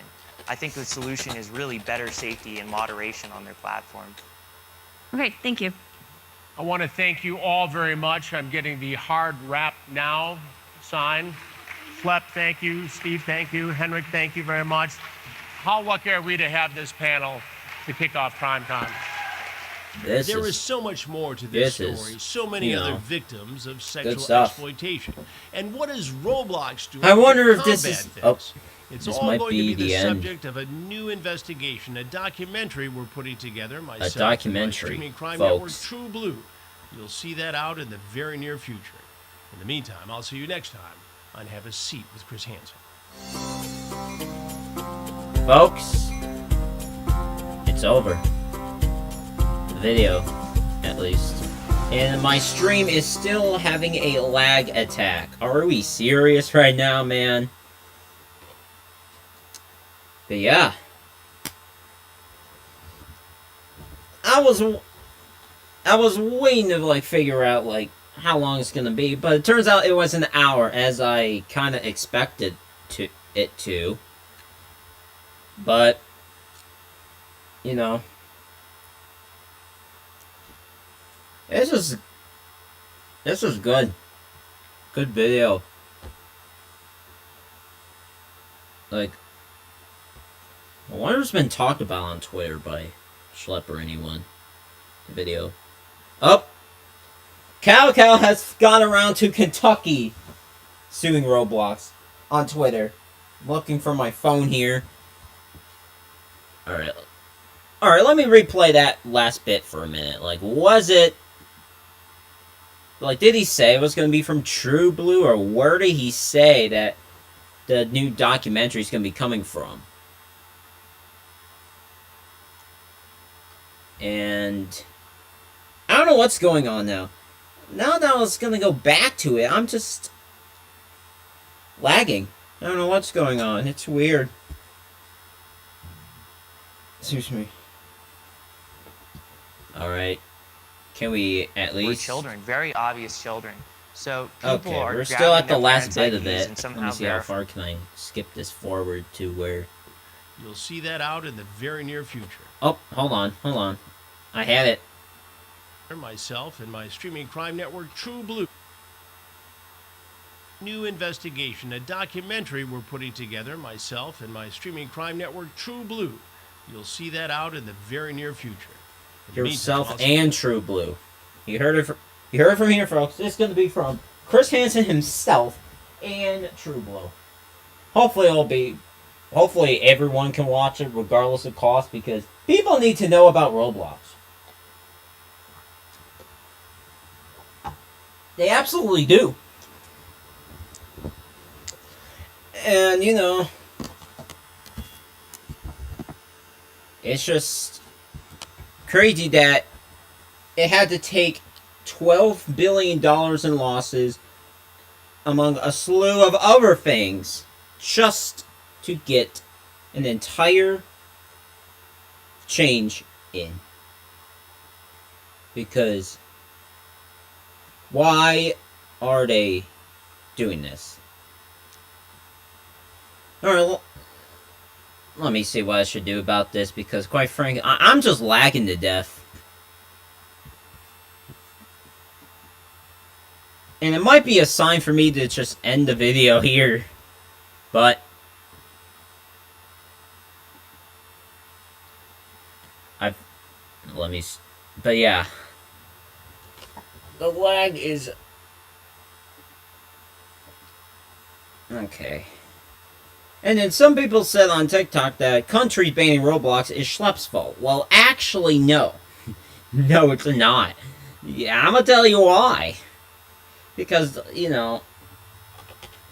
I think the solution is really better safety and moderation on their platform. Okay, thank you. I want to thank you all very much. I'm getting the hard wrap now. sign. Schlep, thank you. Steve, thank you. Henrik, thank you very much. How lucky are we to have this panel to kick off prime time? There is so much more to this story. So many other victims of sexual exploitation. And what is Roblox doing? I wonder to if this combat is. this? Oh, It's this all might going be to be the the end. subject of a new investigation, a documentary we're putting together. Myself documentary, and my streaming crime folks. network, True Blue. You'll see that out in the very near future. In the meantime, I'll see you next time on Have a Seat with Chris Hansen. Folks, it's over. The video, at least. And my stream is still having a lag attack. Are we serious right now, man? But yeah. I was waiting to, like, figure out, like, how long it's gonna be. But it turns out it was an hour, as I kind of expected it to. But, you know, this is good. Good video. Like, I wonder if it's been talked about on Twitter by Schlep or anyone. The video. Oh! Cow has gone around to Kentucky suing Roblox on Twitter. Looking for my phone here. Alright, let me replay that last bit for a minute. Like, was it... Like, did he say it was going to be from True Blue, or where did he say that the new documentary is going to be coming from? And... I don't know what's going on now. Now that I was going to go back to it, I'm just... lagging. I don't know what's going on. It's weird. Excuse me. Alright. Can we at least... We're children, very obvious children. So people Okay, are we're still at grabbing the their last parents' bit of IDs it. and Let somehow me see how verify- far can I skip this forward to where... You'll see that out in the very near future. Oh, hold on. I had it. Myself and my streaming crime network, True Blue. New investigation, a documentary we're putting together, myself and my streaming crime network, True Blue. You'll see that out in the very near future. In the Yourself meantime, I'll- and True Blue. You heard it from here, folks. This is going to be from Chris Hansen himself and True Blue. Hopefully everyone can watch it regardless of cost, because people need to know about Roblox. They absolutely do. And, you know, it's just crazy that it had to take $12 billion in losses, among a slew of other things, just to get an entire change in. Because why are they doing this? Alright, let me see what I should do about this, because quite frankly, I'm just lagging to death. And it might be a sign for me to just end the video here. But but yeah. The lag is... Okay. And then some people said on TikTok that countries banning Roblox is Schlep's fault. Well, actually, no. No, it's not. Yeah, I'm gonna tell you why. Because, you know...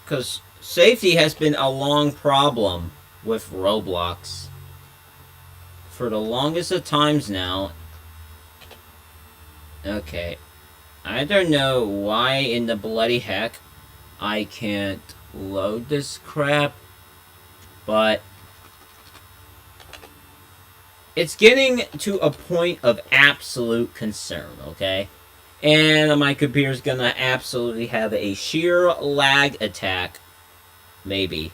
Because safety has been a long problem with Roblox. For the longest of times now. Okay. I don't know why in the bloody heck I can't load this crap. But it's getting to a point of absolute concern, okay? And my computer's gonna absolutely have a sheer lag attack, maybe,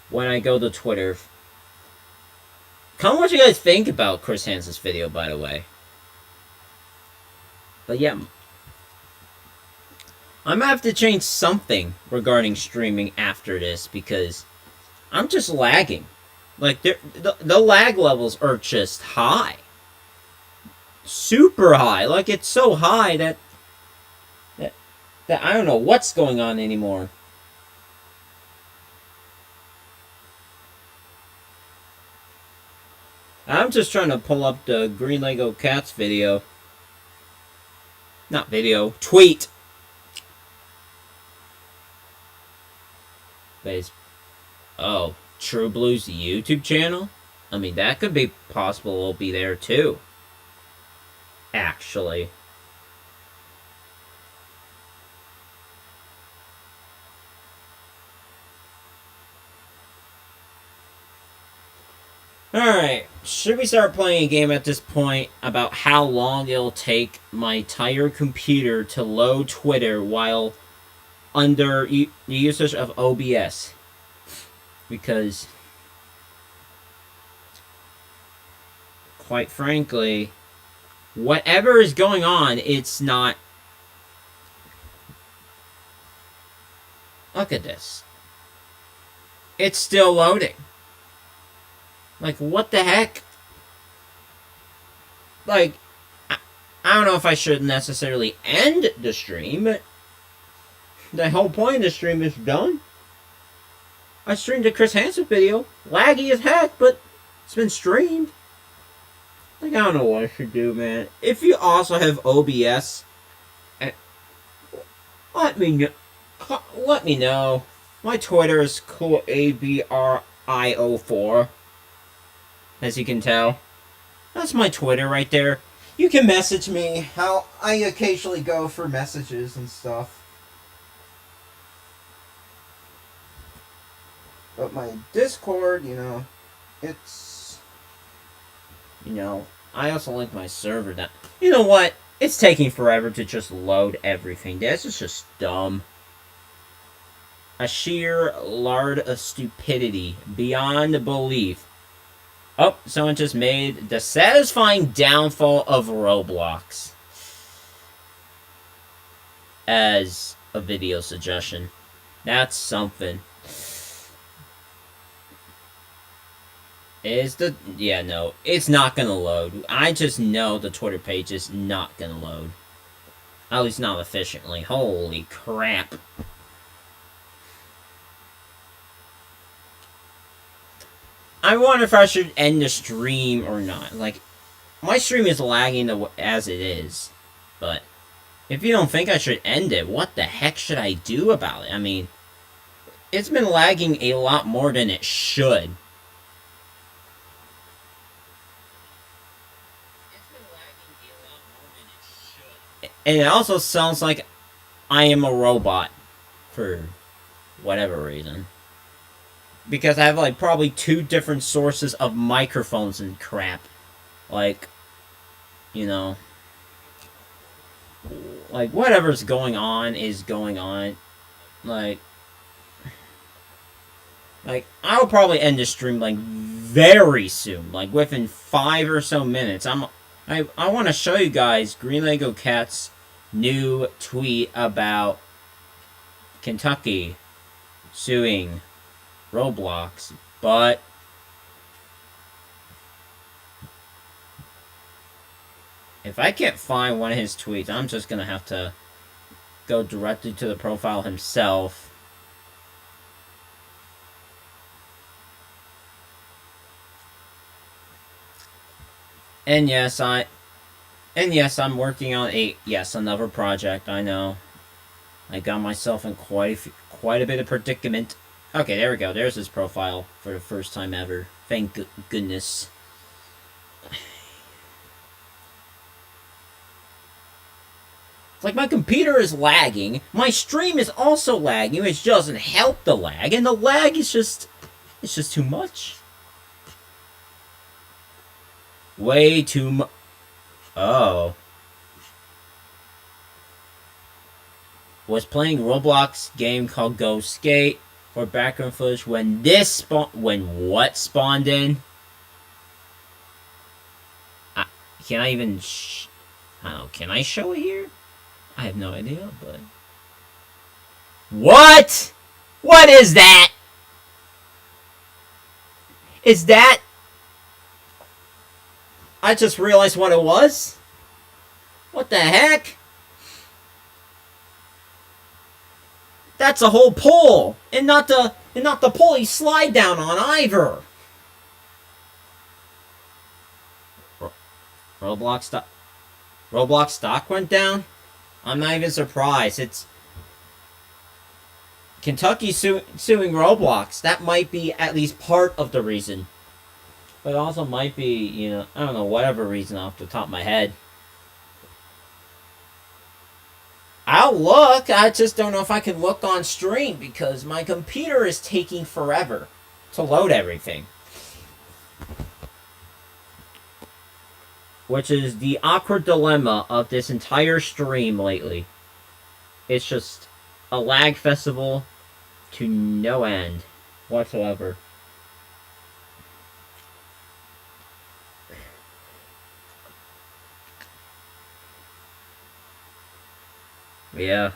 when I go to Twitter. Comment what you guys think about Chris Hansen's video, by the way. But yeah. I'm gonna have to change something regarding streaming after this because I'm just lagging. Like, the lag levels are just high. Super high. Like, it's so high that I don't know what's going on anymore. I'm just trying to pull up the Green Lego Cats video. Not video, tweet. Oh, True Blue's YouTube channel? I mean, that could be possible it'll be there too. Actually. Alright, should we start playing a game at this point about how long it'll take my entire computer to load Twitter while under the usage of OBS? Because, quite frankly, whatever is going on, it's not... Look at this. It's still loading. Like, what the heck? Like, I don't know if I should necessarily end the stream, but the whole point of the stream is done. I streamed a Chris Hansen video. Laggy as heck, but it's been streamed. Like, I don't know what I should do, man. If you also have OBS, let me know. Let me know. My Twitter is CoolABRIO4. As you can tell. That's my Twitter right there. You can message me. How I occasionally go for messages and stuff. But my Discord, you know, it's... You know, I also link my server down. You know what? It's taking forever to just load everything. This is just dumb. A sheer lard of stupidity beyond belief. Oh, someone just made the satisfying downfall of Roblox as a video suggestion. That's something. Yeah, no, it's not gonna load. I just know the Twitter page is not gonna load. At least not efficiently. Holy crap. I wonder if I should end the stream or not. Like, my stream is lagging as it is. But, if you don't think I should end it, what the heck should I do about it? I mean, it's been lagging a lot more than it should. And it also sounds like I am a robot. For whatever reason. Because I have, like, probably 2 different sources of microphones and crap. Like, you know. Like, whatever's going on is going on. Like, I'll probably end the stream, like, very soon. Like, within 5 or so minutes. I want to show you guys Green Lego Cat's new tweet about Kentucky suing Roblox, but if I can't find one of his tweets, I'm just gonna have to go directly to the profile himself. And yes, I'm working on another project. I know. I got myself in quite a bit of predicament. Okay, there we go. There's his profile for the first time ever. Thank goodness. It's like my computer is lagging. My stream is also lagging, which doesn't help the lag. And the lag is just... It's just too much. Way too much. Oh. Was playing Roblox game called Go Skate for background footage when when what spawned in? Can I even I don't know, can I show it here? I have no idea, but What? What is that? Is that... I just realized what it was? What the heck? That's a whole pole, and not the pole you slide down on either. Roblox stock went down? I'm not even surprised. It's Kentucky suing Roblox. That might be at least part of the reason. But it also might be, you know, I don't know, whatever reason off the top of my head. I'll look. I just don't know if I can look on stream because my computer is taking forever to load everything. Which is the awkward dilemma of this entire stream lately. It's just a lag festival to no end whatsoever. Yeah.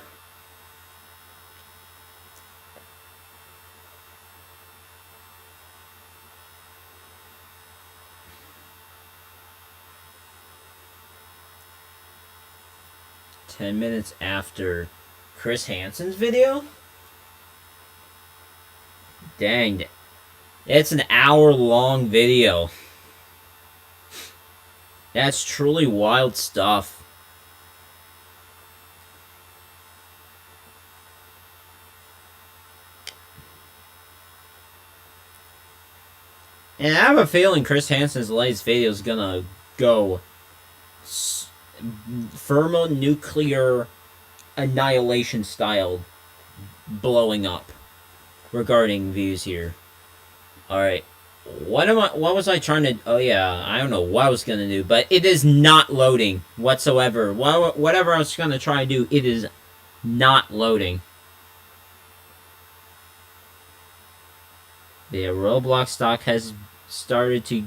"10 minutes after Chris Hansen's video?" Dang. It's an hour-long video. That's truly wild stuff. And I have a feeling Chris Hansen's latest video is gonna go thermonuclear annihilation style blowing up regarding views here. Alright. What was I trying to... Oh yeah, I don't know what I was gonna do, but it is not loading whatsoever. Whatever I was gonna try to do, it is not loading. The Roblox stock has started to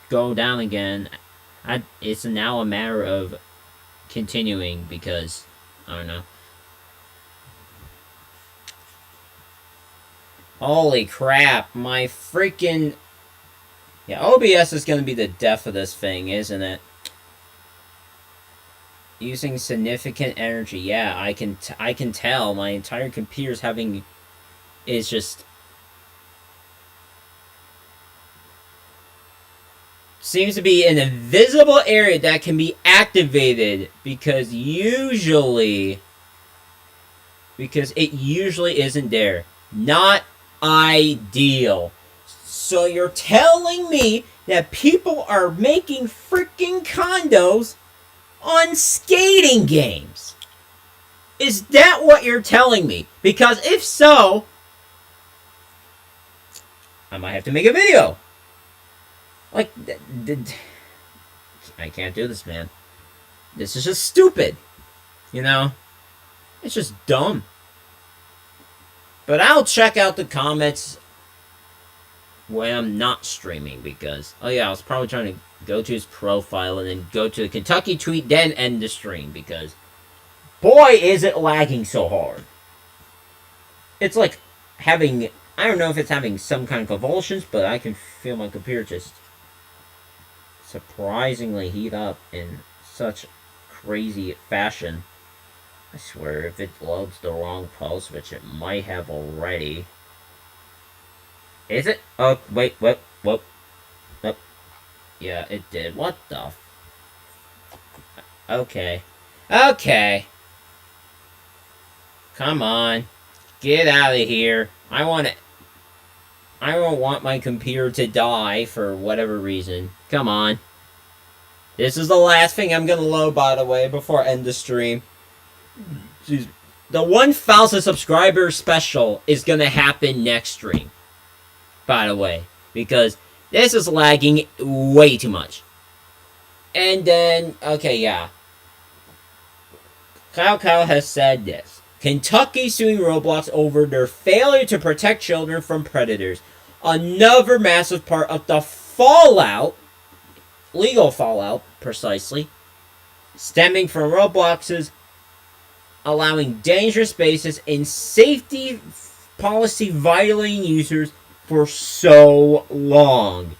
go down again. It's now a matter of continuing because, I don't know. Holy crap, my freaking... Yeah, OBS is going to be the death of this thing, isn't it? Using significant energy. Yeah, I can tell. My entire computer's having... is just... seems to be an invisible area that can be activated because it usually isn't there. Not ideal. So you're telling me that people are making freaking condos on skating games? Is that what you're telling me? Because if so, I might have to make a video. Like, I can't do this, man. This is just stupid. You know? It's just dumb. But I'll check out the comments when I'm not streaming because... Oh yeah, I was probably trying to go to his profile and then go to the Kentucky tweet, then end the stream because... boy, is it lagging so hard. It's like having... I don't know if it's having some kind of convulsions, but I can feel my computer just... surprisingly heat up in such crazy fashion. I swear, if it loads the wrong post, which it might have already. Is it? Oh, wait, what? Whoop. Nope. Yeah, it did. What the? Okay. Okay. Come on. Get out of here. I don't want my computer to die for whatever reason. Come on. This is the last thing I'm gonna load, by the way, before I end the stream. Jeez. The 1,000 subscriber special is gonna happen next stream. By the way. Because this is lagging way too much. And then, okay, yeah. Kyle has said this. Kentucky suing Roblox over their failure to protect children from predators. Another massive part of the fallout, legal fallout, precisely, stemming from Roblox's allowing dangerous spaces and safety policy violating users for so long,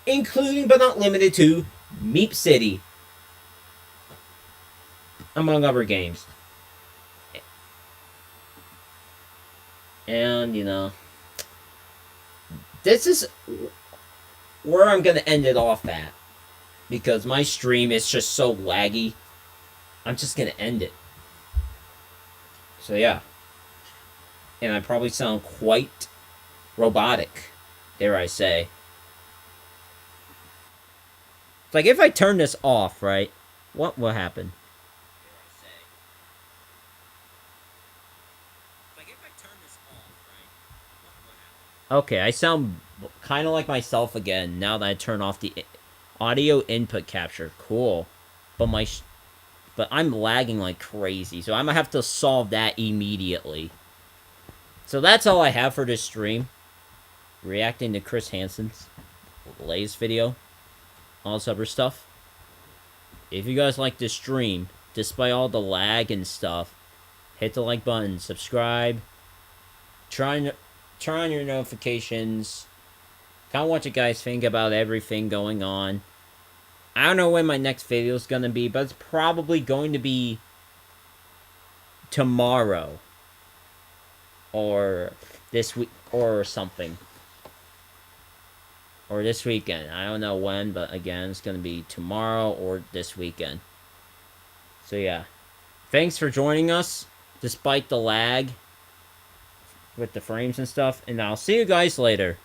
including but not limited to Meep City, among other games. And, this is where I'm going to end it off at. Because my stream is just so laggy. I'm just going to end it. So, yeah. And I probably sound quite robotic, dare I say. Like, if I turn this off, right? What will happen? Okay, I sound kind of like myself again now that I turn off the audio input capture. Cool. But I'm lagging like crazy, so I'm gonna have to solve that immediately. So that's all I have for this stream. Reacting to Chris Hansen's latest video. All this other stuff. If you guys like this stream, despite all the lag and stuff, hit the like button, subscribe, turn on your notifications. Kind of what you guys think about everything going on. I don't know when my next video is going to be, but it's probably going to be tomorrow. Or this week, or something. Or this weekend. I don't know when, but again, it's going to be tomorrow or this weekend. So yeah. Thanks for joining us, despite the lag with the frames and stuff, and I'll see you guys later.